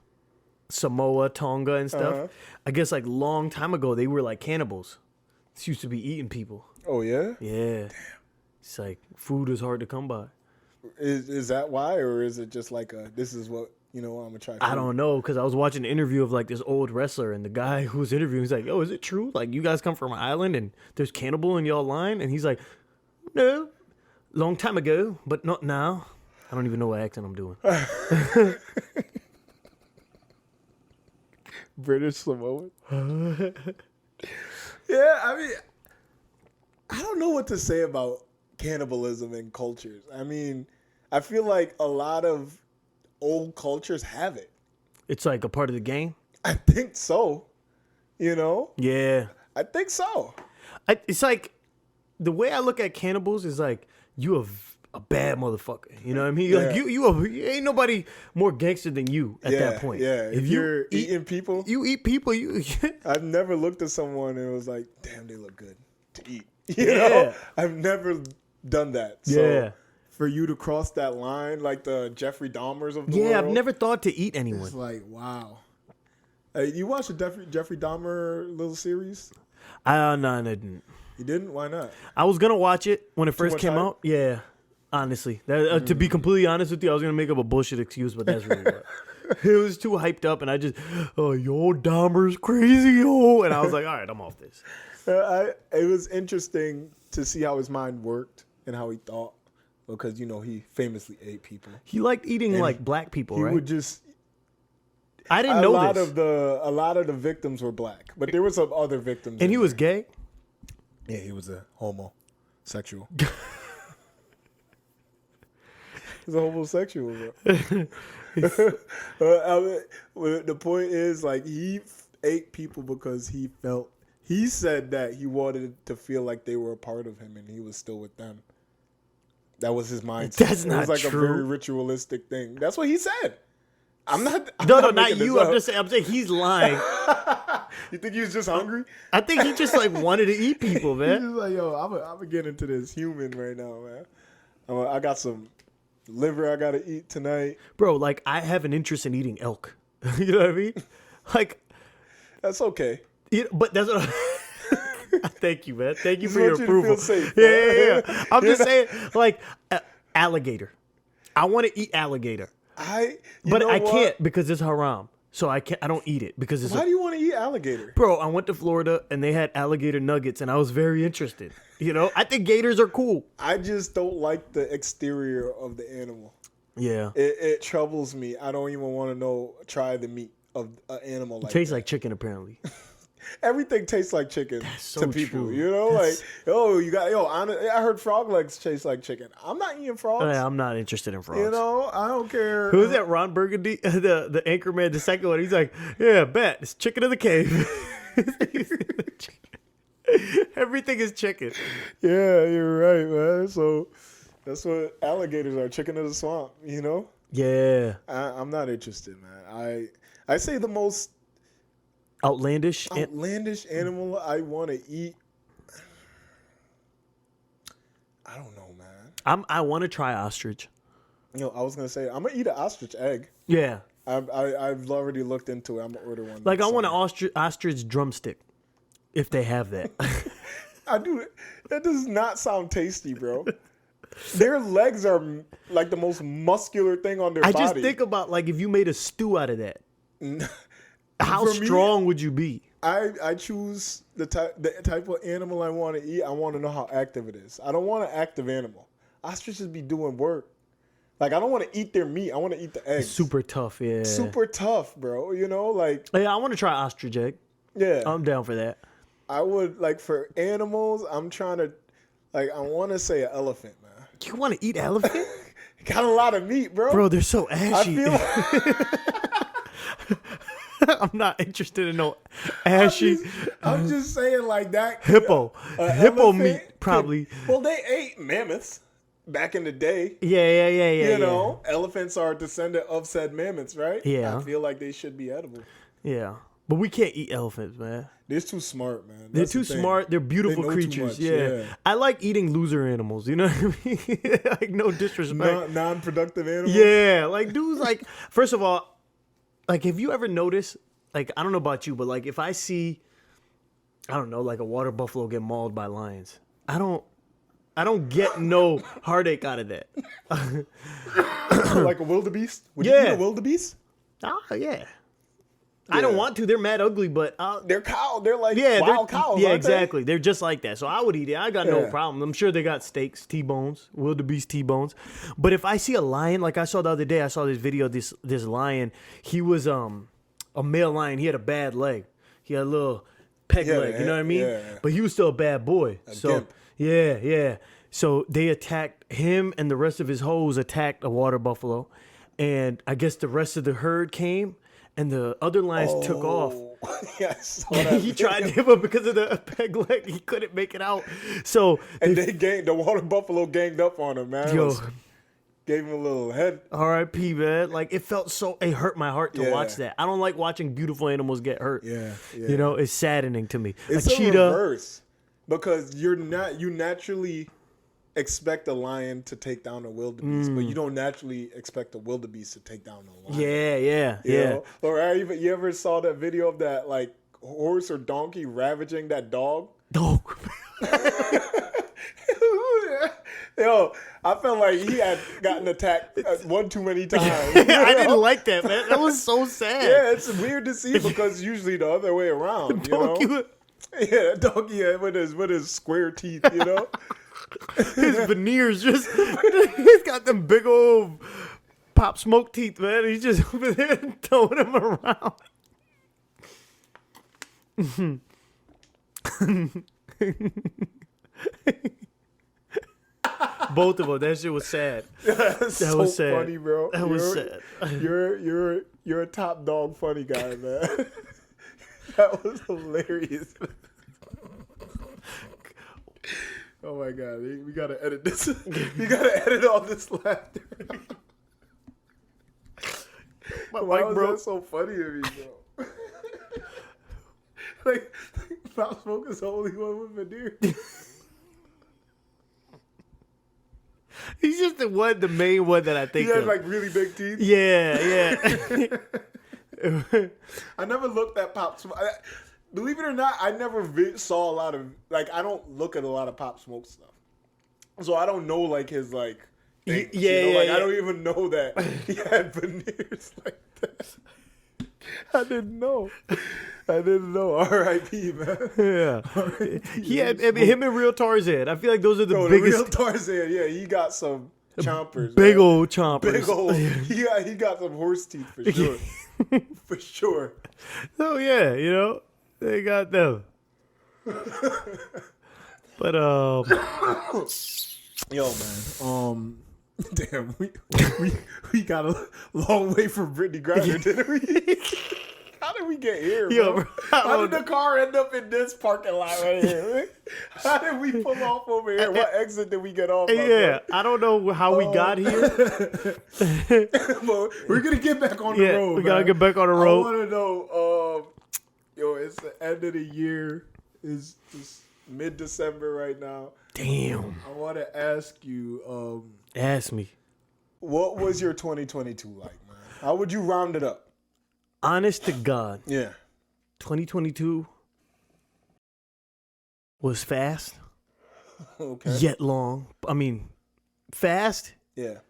Samoa, Tonga, and stuff. I guess like long time ago they were like cannibals. They used to be eating people. Oh yeah. Yeah. Damn. It's like food is hard to come by. Is that why, or is it just like this is what? I'm gonna try. I don't know, because I was watching an interview of like this old wrestler, and the guy who was interviewing, he's like, "Yo, is it true? Like, you guys come from an island, and there's cannibal in y'all line?" And he's like, "No, long time ago, but not now." I don't even know what accent I'm doing. British Samoan. Yeah, I mean, I don't know what to say about cannibalism in cultures. I mean, I feel like a lot of old cultures have it. It's like a part of the game. I think so. You know? Yeah. I think so. It's like the way I look at cannibals is like you a bad motherfucker. You know what I mean? Yeah. Like you ain't nobody more gangster than you at that point. Yeah. If you're eating people, you eat people. You. I've never looked at someone and was like, damn, they look good to eat. You know? I've never done that. So for you to cross that line, like the Jeffrey Dahmers of the world. Yeah, I've never thought to eat anyone. It's like, wow. You watched the Jeffrey Dahmer little series? No, I didn't. You didn't? Why not? I was gonna watch it when it first came hype? out. Yeah, honestly, to be completely honest with you, I was gonna make up a bullshit excuse, but that's really what. It was too hyped up, and I just, yo, Dahmer's crazy, yo, and I was like, all right, I'm off this. It was interesting to see how his mind worked and how he thought, because he famously ate people. He liked eating like black people, right? He would just. I didn't know this. A lot of the victims were black, but there were some other victims. And he was gay? Yeah, he was a homosexual. He's a homosexual, bro. The point is, like, he ate people because he said that he wanted to feel like they were a part of him and he was still with them. That was his mindset. That's not It was like true. a very ritualistic thing. That's what he said. I'm not you. I'm saying he's lying. You think he was just hungry? I think he just like wanted to eat people, man. He's like, yo, I'm gonna get into this human right now, man. I got some liver I gotta eat tonight. Bro, like I have an interest in eating elk. You know what I mean? Like that's okay. But that's what thank you, man. Thank you Just for your want you to approval. feel safe, Yeah. I'm just saying, like alligator. I want to eat alligator. But I can't because it's haram. So I don't eat it because it's. Why do you want to eat alligator? Bro, I went to Florida and they had alligator nuggets and I was very interested. I think gators are cool. I just don't like the exterior of the animal. Yeah. It troubles me. I don't even want to try the meat of an animal like that. Tastes like chicken apparently. Everything tastes like chicken to people. True. I heard frog legs taste like chicken. I'm not eating frogs. I'm not interested in frogs. I don't care. Who's that? Ron Burgundy, the anchor man, the second one. He's like, yeah, bet it's chicken in the cave. Everything is chicken. Yeah, you're right, man. So that's what alligators are, chicken in the swamp. Yeah. I'm not interested, man. I say the most outlandish animal I want to eat. I don't know, man. I want to try ostrich. I was gonna say I'm gonna eat an ostrich egg. Yeah. I've already looked into it. I'm gonna order one. Like I want an ostrich drumstick, if they have that. I do. That does not sound tasty, bro. Their legs are like the most muscular thing on their body. I just think about like if you made a stew out of that. How strong would you be? I choose the type of animal I want to eat. I want to know how active it is. I don't want an active animal. Ostriches be doing work. Like I don't want to eat their meat. I want to eat the eggs. Super tough, yeah. Super tough, bro. Like yeah, I want to try ostrich egg. Yeah, I'm down for that. I would like for animals. I'm trying to I want to say an elephant, man. You want to eat elephant? Got a lot of meat, bro. Bro, they're so ashy. I feel. I'm not interested in no ashy. I'm just saying like that. Hippo meat, probably. They ate mammoths back in the day. Yeah. Elephants are a descendant of said mammoths, right? Yeah. I feel like they should be edible. Yeah. But we can't eat elephants, man. They're too smart, man. They're too smart. They're beautiful creatures. Yeah. I like eating loser animals. You know what I mean? Like, no disrespect. Non-productive animals? Yeah. Like, dudes, like, first of all, like, have you ever noticed, like, I don't know about you, but, like, if I see, I don't know, like a water buffalo get mauled by lions, I don't get no heartache out of that. Like a wildebeest? Would you eat a wildebeest? Yeah. I don't want to. They're mad ugly, but they're cow. They're like wild cows. Yeah, exactly. They're just like that. So I would eat it. I got no problem. I'm sure they got steaks, T-bones, wildebeest T-bones. But if I see a lion, like I saw the other day, I saw this video. This lion. He was a male lion. He had a bad leg. He had a little peg leg. You know what I mean? Yeah. But he was still a bad boy. So gimp. Yeah. So they attacked him, and the rest of his hoes attacked a water buffalo, and I guess the rest of the herd came, and the other lions took off. Yes. He tried to give up because of the peg leg. He couldn't make it out. So the water buffalo ganged up on him, man. Gave him a little head. R.I.P. man. Like it hurt my heart to watch that. I don't like watching beautiful animals get hurt. Yeah. You know, it's saddening to me. It's a a cheetah. reverse because you naturally expect a lion to take down a wildebeest, but you don't naturally expect a wildebeest to take down a lion. Yeah. You know? Or you ever saw that video of that like horse or donkey ravaging that dog? Dog. Yo, I felt like he had gotten attacked one too many times. I didn't like that, man. That was so sad. Yeah, it's weird to see because usually the other way around. Yeah, donkey with his square teeth, you know. His veneers he's got them big old Pop Smoke teeth, man. He's just over there throwing them around. Both of them. That shit was sad. That was sad. Funny, bro. That was sad. You're a top dog funny guy, man. That was hilarious. Oh my god, we gotta edit this. We gotta edit all this laughter. Why was that so funny to me, bro? Like, Pop Smoke is the only one with veneer. He's just the main one that I think. He has like really big teeth. Yeah. I never looked at Pop Smoke. Believe it or not, I never saw a lot of like. I don't look at a lot of Pop Smoke stuff, so I don't know like his like. Things, I don't even know that he had veneers like that. I didn't know. R.I.P. man. Yeah. He had him and Real Tarzan. I feel like those are the biggest. Real Tarzan, yeah, he got some chompers. Big old chompers. Big old. He got some horse teeth for sure. For sure. Oh yeah, you know. They got them. But yo man, damn, we got a long way from Brittney Griner, didn't we? How did we get here, bro? Yo, How did the car end up in this parking lot right here? How did we pull off over here? What exit did we get off? Yeah, I don't know how we got here. Well, we're gonna get back on the road. We gotta get back on the road. I want to know, it's the end of the year. It's mid-December right now. Damn. I want to ask you. Ask me. What was your 2022 like, man? How would you round it up? Honest to God. Yeah. 2022 was fast. Okay. Yet long. I mean, fast. Yeah.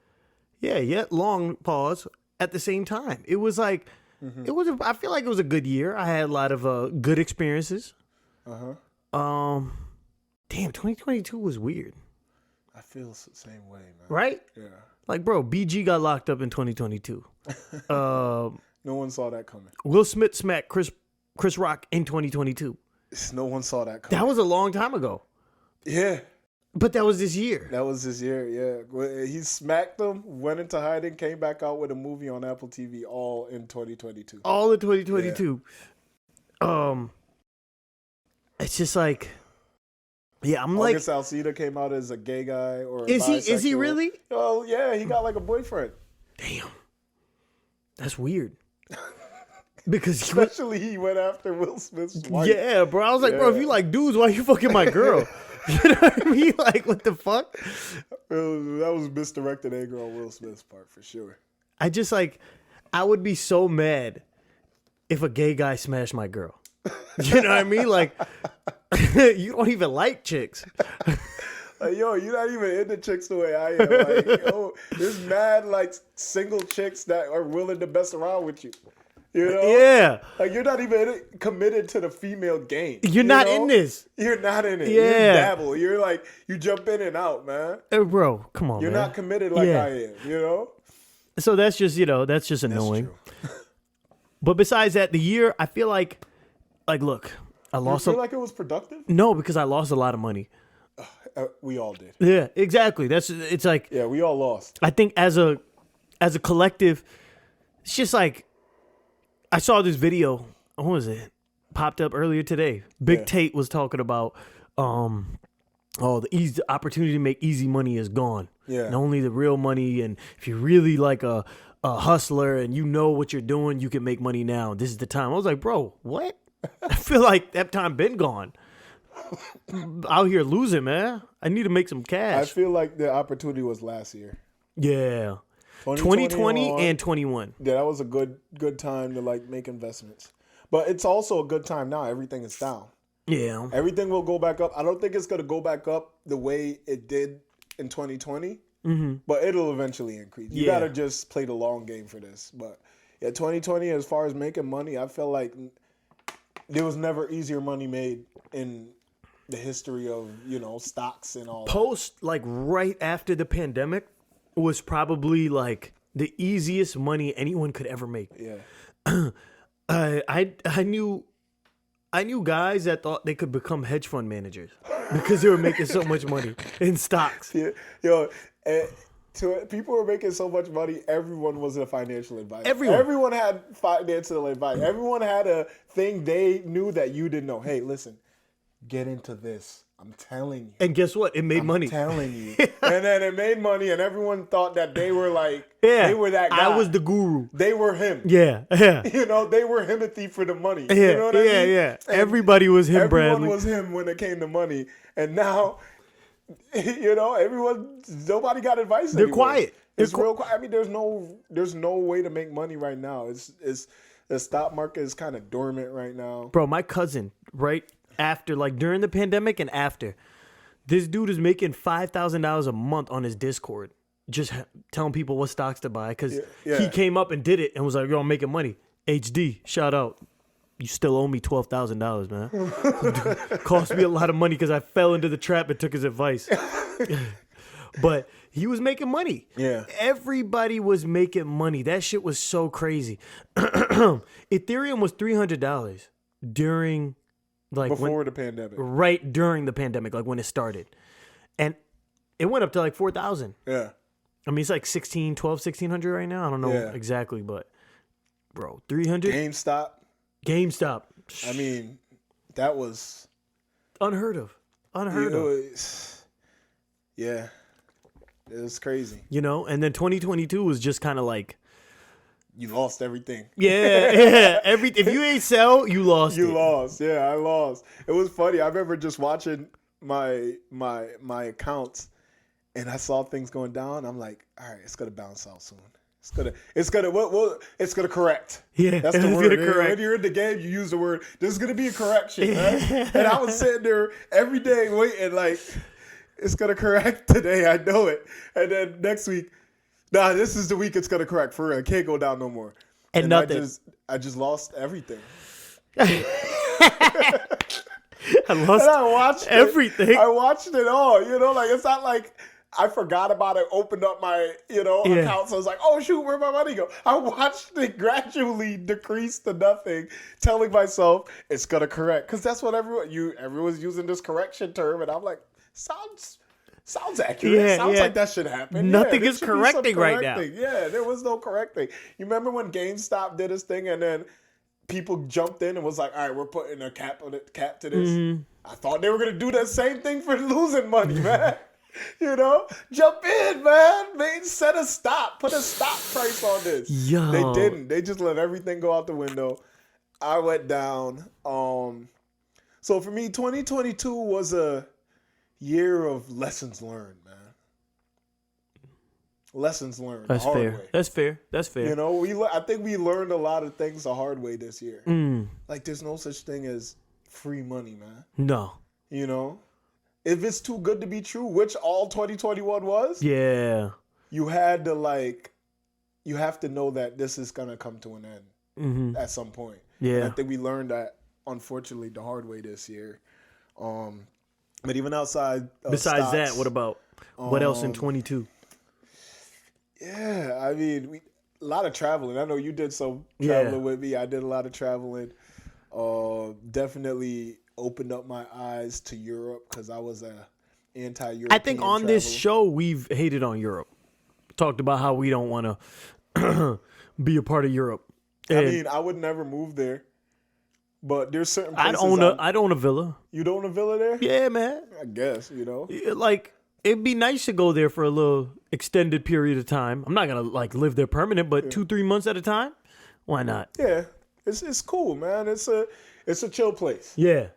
Yeah, yet long, pause, at the same time. It was like, I feel like it was a good year. I had a lot of good experiences. Damn, 2022 was weird. I feel the same way, man. Right? Yeah. Like, bro, BG got locked up in 2022. No one saw that coming. Will Smith smacked Chris Rock in 2022. No one saw that coming. That was a long time ago. Yeah. But that was this year. That was this year, yeah. He smacked them, went into hiding, came back out with a movie on Apple TV all in 2022. All in 2022. Yeah. It's just like, yeah, I'm August like. Alsina came out as a gay guy or Is he really? Oh, yeah, he got like a boyfriend. Damn. That's weird. Because especially he went after Will Smith's wife. Yeah, bro. I was like, bro, if you like dudes, why you fucking my girl? You know what I mean? Like, what the fuck? That was misdirected anger on Will Smith's part for sure. I just like, I would be so mad if a gay guy smashed my girl. You know what I mean? Like, you don't even like chicks. Like, yo, you're not even into chicks the way I am. Like, yo, there's mad like single chicks that are willing to mess around with you. You know? Yeah. Like, you're not even committed to the female game. You're not in this. You're not in it. Yeah. You dabble. You're like, you jump in and out, man. Hey, bro, come on, You're man. not committed like I am, you know? So that's just, that's just annoying. That's true. But besides that, the year, I feel like, look, I lost. You feel like it was productive? No, because I lost a lot of money. We all did. Yeah, exactly. It's like, Yeah, we all lost. I think as a collective, it's just like, I saw this video. What was it? Popped up earlier today. Big Tate was talking about, the opportunity to make easy money is gone. Yeah. And only the real money. And if you're really like a hustler and you know what you're doing, you can make money now. This is the time. I was like, bro, what? I feel like that time been gone. Out here losing, man. I need to make some cash. I feel like the opportunity was last year. Yeah. 2020 and 21. Yeah, that was a good time to like make investments. But it's also a good time now. Everything is down. Yeah. Everything will go back up. I don't think it's going to go back up the way it did in 2020, but it'll eventually increase. You got to just play the long game for this. But yeah, 2020, as far as making money, I feel like there was never easier money made in the history of, stocks and all Post, like right after the pandemic, was probably like the easiest money anyone could ever make. Yeah. I knew guys that thought they could become hedge fund managers because they were making so much money in stocks. Yeah. People were making so much money. Everyone was a financial advisor. Everyone had financial advice. Everyone had a thing they knew that you didn't know. Hey, listen, get into this. I'm telling you. And guess what? It made money. I'm telling you. And then it made money, and everyone thought that they were like, they were that guy. I was the guru. They were him. Yeah. They were Timothy for the money. Yeah, you know what I mean? Yeah. Everybody was him, Bradley. Everyone was him when it came to money. And now, nobody got advice They're anymore. quiet. It's real quiet. I mean, there's no way to make money right now. It's the stock market is kind of dormant right now. Bro, my cousin, right after, like during the pandemic and after, this dude is making $5,000 a month on his Discord, just telling people what stocks to buy because he came up and did it and was like, yo, I'm making money. HD, shout out. You still owe me $12,000, man. Cost me a lot of money because I fell into the trap and took his advice. But he was making money. Yeah. Everybody was making money. That shit was so crazy. Ethereum was $300 during, like, before the pandemic. Right during the pandemic, like when it started. And it went up to like 4,000. Yeah. I mean, it's like 1,600 right now. I don't know exactly, but bro, 300. GameStop. I mean, that was unheard of. Yeah. It was crazy. And then 2022 was just kind of like, you lost everything. Yeah. If you ain't sell, you lost. You lost. Yeah, I lost. It was funny. I remember just watching my accounts, and I saw things going down. I'm like, all right, it's gonna bounce out soon. It's gonna correct. Yeah, that's the word. When you're in the game, you use the word. There's gonna be a correction. Right? And I was sitting there every day waiting, like, it's gonna correct today. I know it. And then next week, this is the week it's gonna correct for real. I can't go down no more. And nothing. I just lost everything. I watched everything. I watched it all. Like it's not like I forgot about it, opened up my, account. So I was like, oh shoot, where'd my money go? I watched it gradually decrease to nothing, telling myself it's gonna correct. Because that's what everyone's using this correction term, and I'm like, sounds accurate. Sounds like that should happen. Nothing is correcting right now. Yeah, there was no correcting. You remember when GameStop did his thing and then people jumped in and was like, all right, we're putting a cap to this. Mm-hmm. I thought they were going to do that same thing for losing money, man. Jump in, man. Set a stop. Put a stop price on this. Yo. They didn't. They just let everything go out the window. I went down. So for me, 2022 was a year of lessons learned, man. Lessons learned. That's fair. Way. That's fair. I think we learned a lot of things the hard way this year. Like, there's no such thing as free money, man. No. If it's too good to be true, which all 2021 was. Yeah. You had to you have to know that this is gonna come to an end at some point. Yeah. And I think we learned that, unfortunately, the hard way this year. But even outside besides stocks, that, what about what else in 22? Yeah, I mean, a lot of traveling. I know you did some traveling with me. I did a lot of traveling. Definitely opened up my eyes to Europe because I was a anti-European. I think on this traveler. show we've hated on Europe. Talked about how we don't want to be a part of Europe. I mean, I would never move there, but there's certain places. I'd own a villa. You'd own a villa there? Yeah, man. I guess, you know. Like, it'd be nice to go there for a little extended period of time. I'm not gonna like live there permanent, but 2-3 months at a time. Why not? Yeah, it's cool, man. It's a chill place. Yeah.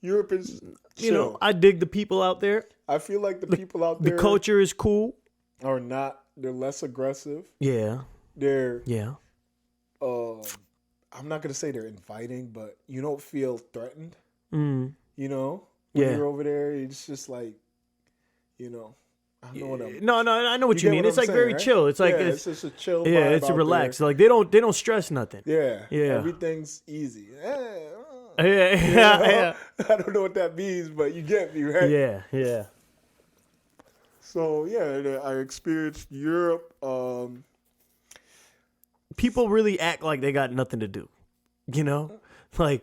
Europe is chill. You know, I dig the people out there. I feel like the people out there The culture is cool. are not. They're less aggressive. Yeah. They're. Yeah. I'm not gonna say they're inviting, but you don't feel threatened. Mm. You know, when Yeah. you're over there, it's just like, you know, I know what I'm. No, I know what you get mean. what It's I'm like saying, very right? chill. It's like it's just a chill. yeah, vibe it's a out relaxed. there. Like they don't stress nothing. Yeah, Yeah. Everything's easy. Yeah. I don't know what that means, but you get me, right? Yeah. So yeah, I experienced Europe. People really act like they got nothing to do. You know, like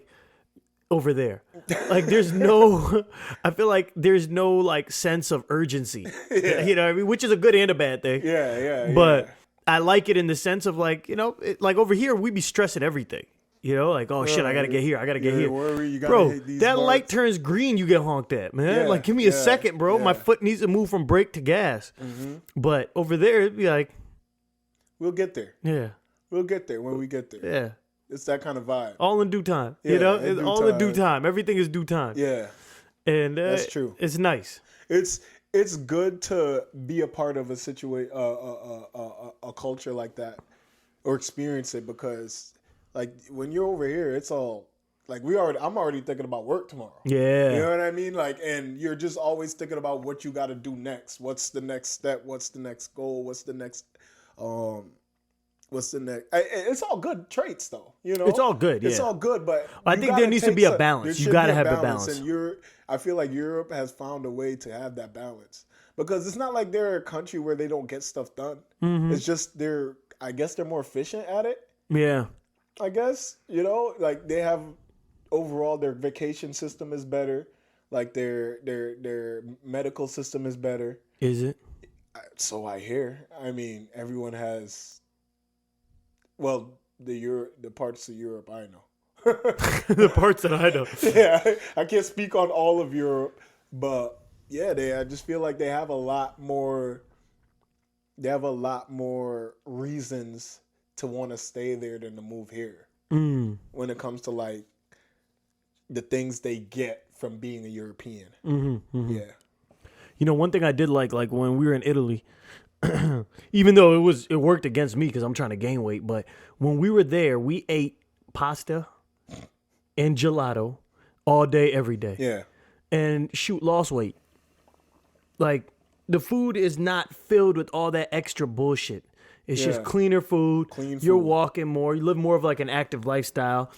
over there, like there's no. I feel like there's no like sense of urgency. Yeah. You know what I mean? Which is a good and a bad thing. Yeah. But I like it in the sense of like, you know, like over here we be stressing everything. You know, like, oh shit, I gotta get here. I gotta get here. Worry, you gotta Bro, hit these that bars. light turns green, you get honked at, man. Yeah, Like, give me a second, bro. yeah. My foot needs to move from brake to gas. Mm-hmm. But over there, it'd be like, We'll get there. yeah, We'll get there when we get there. yeah. It's that kind of vibe. All in due time. Yeah, you know, in it's due all in due time. time. Everything is due time. Yeah, And that's true. It's nice. It's good to be a part of a situation, a culture like that, or experience it, because like when you're over here, it's all like I'm already thinking about work tomorrow. Yeah. You know what I mean? Like, and you're just always thinking about what you got to do next. What's the next step? What's the next goal? What's the next? It's all good traits, though. You know, It's all good, It's yeah. all good, but I you think gotta there needs to take be a some- balance. there You should gotta be a have the balance. And I feel like Europe has found a way to have that balance, because it's not like they're a country where they don't get stuff done. Mm-hmm. It's just I guess they're more efficient at it. Yeah. I guess, you know, like they have overall their vacation system is better, like their medical system is better. Is it? So I hear. I mean, everyone has. Well, the parts of Europe I know. The parts that I know. Yeah, I can't speak on all of Europe, but yeah, I just feel like they have a lot more. They have a lot more reasons to want to stay there than to move here. When it comes to like the things they get from being a European. Yeah. You know, one thing I did like when we were in Italy, even though it worked against me because I'm trying to gain weight, but when we were there, we ate pasta and gelato all day, every day. Yeah. And lost weight. Like, the food is not filled with all that extra bullshit. It's just cleaner food. Clean You're food. walking more. You live more of like an active lifestyle.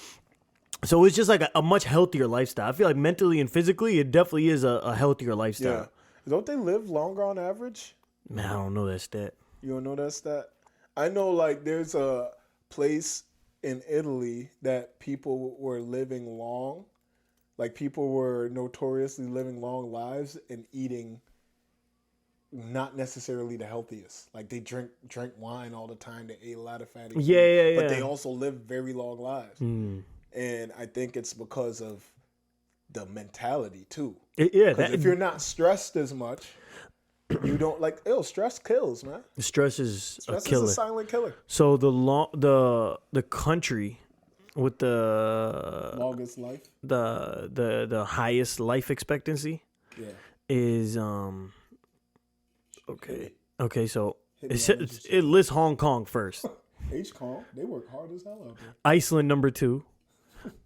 So it's just like a much healthier lifestyle. I feel like mentally and physically, it definitely is a healthier lifestyle. Yeah. Don't they live longer on average? Man, I don't know that stat. You don't know that stat? I know, like, there's a place in Italy that people were living long. Like, people were notoriously living long lives and eating not necessarily the healthiest. Like, they drank wine all the time. They ate a lot of fatty food. Yeah. But they also lived very long lives. And I think it's because of the mentality, too. Because if you're not stressed as much, you don't like. Stress kills, man. Stress is Stress a killer. is a silent killer. So the country with the Longest life. the highest life expectancy is okay. So it lists Hong Kong first. Kong, they work hard as hell out there. Iceland number 2,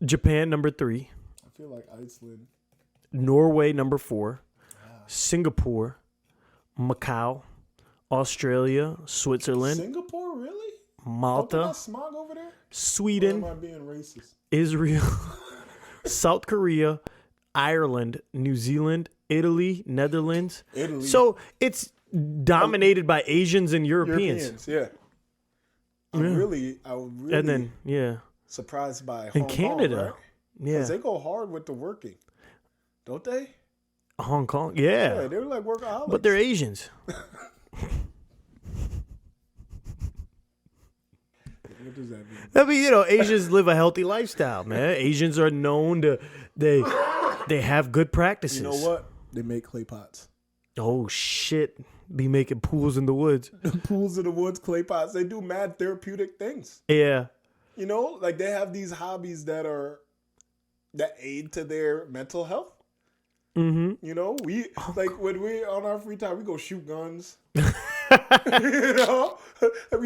Japan number 3, I feel like Iceland. Norway number 4, Singapore, Macau, Australia, Switzerland, Singapore, really? Malta, Not smog over there? Sweden, Or am I being racist? Israel, South Korea, Ireland, New Zealand, Italy, Netherlands. Italy. So it's dominated by Asians and Europeans. Yeah. I'm really And then surprised by Hong and Canada. Kong, right? Yeah. 'Cause they go hard with the working, don't they? Hong Kong, yeah. Yeah, they were like workaholics. But they're Asians. What does that mean? I mean, Asians live a healthy lifestyle, man. Asians are known to they have good practices. You know what? They make clay pots. Oh shit! Be making pools in the woods. Pools in the woods, clay pots. They do mad therapeutic things. Yeah. Like they have these hobbies that aid to their mental health. Mm-hmm. We when we're on our free time, we go shoot guns. We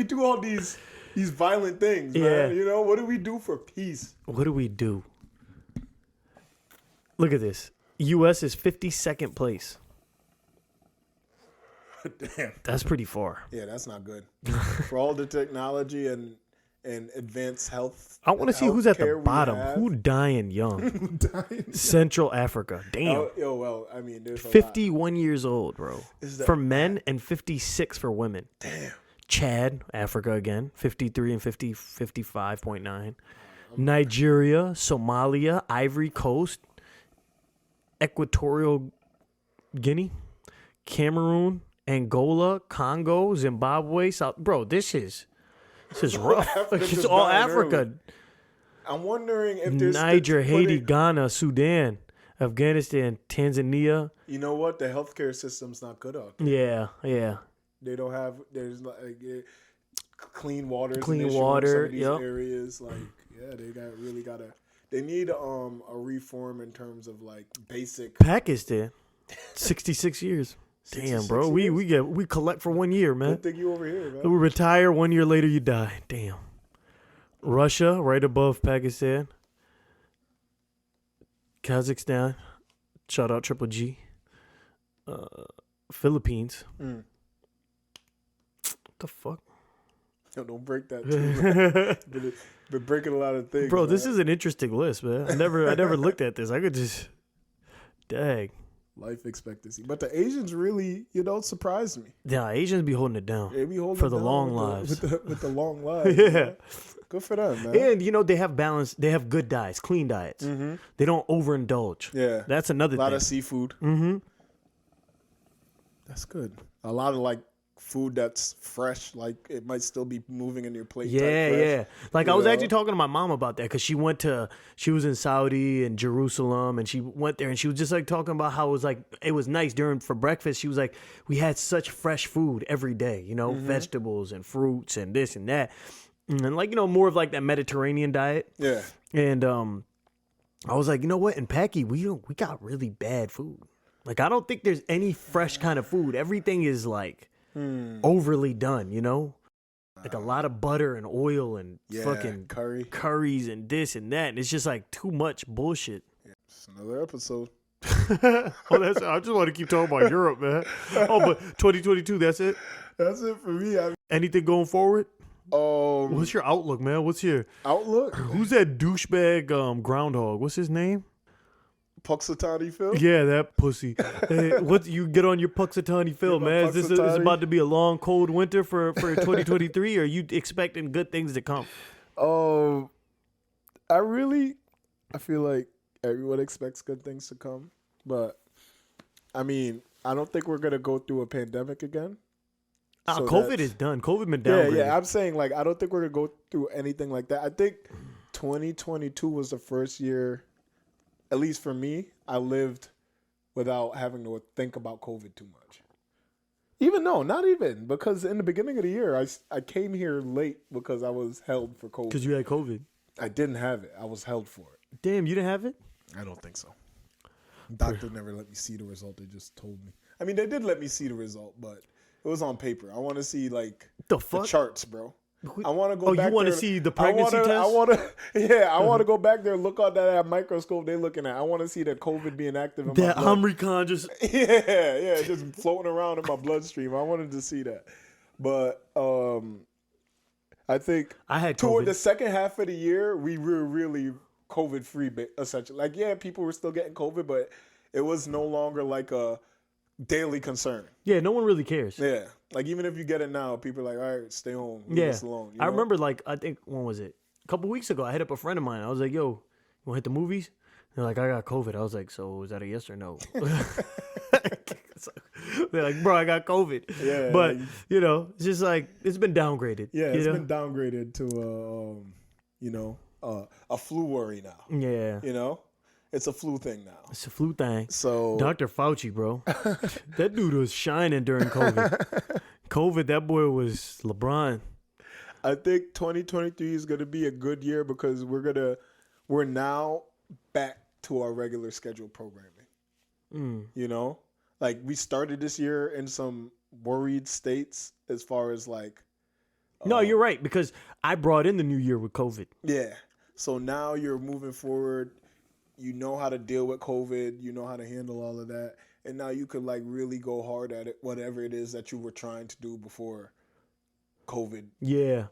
do all these violent things, man. What do we do for peace? What do we do? Look at this. U.S. is 52nd place. Damn. That's pretty far. Yeah, that's not good. For all the technology and advanced health. I want to see who's at the bottom. Who dying young? Central Africa. Damn. I mean, there's 51 years old, bro. For men and 56 for women. Damn. Chad, Africa again, 53 and 55.9. Nigeria, Somalia, Ivory Coast, Equatorial Guinea, Cameroon, Angola, Congo, Zimbabwe, South. Bro, this is rough. It's all Africa. Early. I'm wondering if there's Niger, Haiti, Ghana, Sudan, Afghanistan, Tanzania. You know what? The healthcare system's not good out there. Yeah. They don't have. There's clean water. Clean water. In some of these areas, They need a reform in terms of like basic. Pakistan, 66 years. Damn, bro. Years? We collect for 1 year, man. Good thing you over here, man. We retire 1 year later, you die. Damn. Russia, right above Pakistan. Kazakhstan, shout out Triple G. Philippines. What the fuck? Yo, don't break that too. Been breaking a lot of things, bro. Man. This is an interesting list, man. I never looked at this. I could just, dang. Life expectancy, but the Asians really, surprised me. Yeah, Asians be holding it down. They be holding for it the down long lives. With the long lives. Yeah, man. Good for them, man. And they have balance. They have good diets, clean diets. Mm-hmm. They don't overindulge. Yeah, that's another thing. A lot of seafood. Mm-hmm. That's good. A lot of like food that's fresh, like it might still be moving in your plate. Yeah. Like I was actually talking to my mom about that because she was in Saudi and Jerusalem, and she went there and she was just like talking about how it was nice for breakfast. She was like, we had such fresh food every day, vegetables and fruits and this and that, and like more of like that Mediterranean diet. Yeah. And I was like, you know what? In Packy, we got really bad food. Like I don't think there's any fresh kind of food. Everything is like overly done, like a lot of butter and oil and fucking curries and this and that, and it's just like too much bullshit. It's another episode. I just want to keep talking about Europe, man. Oh, but 2022, that's it. That's it for me. Anything going forward? What's your outlook, man? What's your outlook? Who's that douchebag groundhog? What's his name? Puxatani Phil? Yeah, that pussy. Hey, what you get on your Puxatani Phil, man? Is this about to be a long, cold winter for 2023, or are you expecting good things to come? I feel like everyone expects good things to come, but I mean, I don't think we're gonna go through a pandemic again. So COVID is done. COVID been downgraded. Yeah. I'm saying like I don't think we're gonna go through anything like that. I think 2022 was the first year. At least for me, I lived without having to think about COVID too much. Not even, because in the beginning of the year, I came here late because I was held for COVID. Because you had COVID? I didn't have it. I was held for it. Damn, you didn't have it? I don't think so. Doctor never let me see the result. They just told me. I mean, they did let me see the result, but it was on paper. I want to see, like, the charts, bro. I want to go back there. Oh, you want to see the pregnancy test? I want to go back there and look at that microscope they're looking at. I want to see that COVID being active in my blood. That Omicron just... Yeah, just floating around in my bloodstream. I wanted to see that. But I think I had toward COVID. the second half of the year, we were really COVID-free, essentially. Like, yeah, people were still getting COVID, but it was no longer like a daily concern. Yeah, no one really cares. Yeah. Like, even if you get it now, people are like, all right, stay home. Leave us alone. I remember, like, I think, when was it? A couple weeks ago, I hit up a friend of mine. I was like, yo, you want to hit the movies? They're like, I got COVID. I was like, so is that a yes or no? They're like, bro, I got COVID. Yeah, but you know, it's just like it's been downgraded. Yeah, it's know? been downgraded to a flu worry now. Yeah, you know, it's a flu thing now. It's a flu thing. So Dr. Fauci, bro, that dude was shining during COVID. COVID, that boy was LeBron. I think 2023 is going to be a good year because we're now back to our regular scheduled programming. You know, like we started this year in some worried states as far as like. No, you're right, because I brought in the new year with COVID. Yeah. So now you're moving forward. You know how to deal with COVID. You know how to handle all of that. And now you could like really go hard at it, whatever it is that you were trying to do before COVID. Yeah.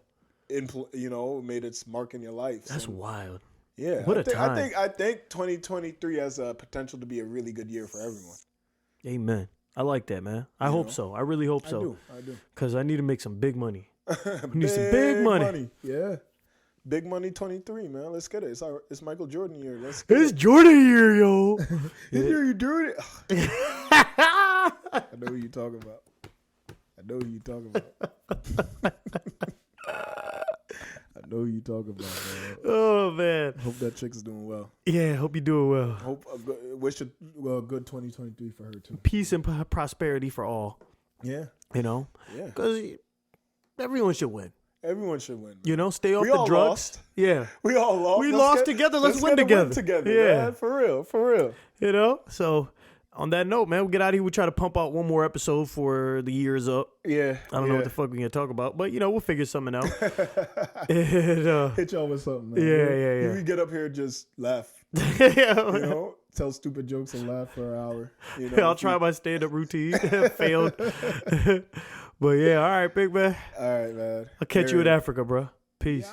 Made its mark in your life. That's wild. Yeah. What a time. I think 2023 has a potential to be a really good year for everyone. Amen. I like that, man. I hope so. I really hope so. I do. Because I need to make some big money. I need some big money. Yeah. Big money 23, man. Let's get it. It's Michael Jordan year. Let's get it's Jordan year, yo. You doing it? I know who you talking about. I know who you talking about, man. Oh, man. Hope that chick's doing well. Yeah, hope you're doing well. Wish a good 2023 for her, too. Peace and prosperity for all. Yeah. You know? Yeah. Because everyone should win. Everyone should win. You know, stay off we the all drugs. Lost. Yeah. We all lost. We lost together. Let's win together. Yeah. Man. For real. You know? So, on that note, man, we'll get out of here. We'll try to pump out one more episode for the year is up. Yeah. I don't know what the fuck we're going to talk about, but, we'll figure something out. Hit y'all with something, man. Yeah. We get up here, just laugh. Tell stupid jokes and laugh for an hour. I'll try my stand-up routine. Failed. But, yeah, all right, big man. All right, man. I'll catch you in Africa, bro. Peace.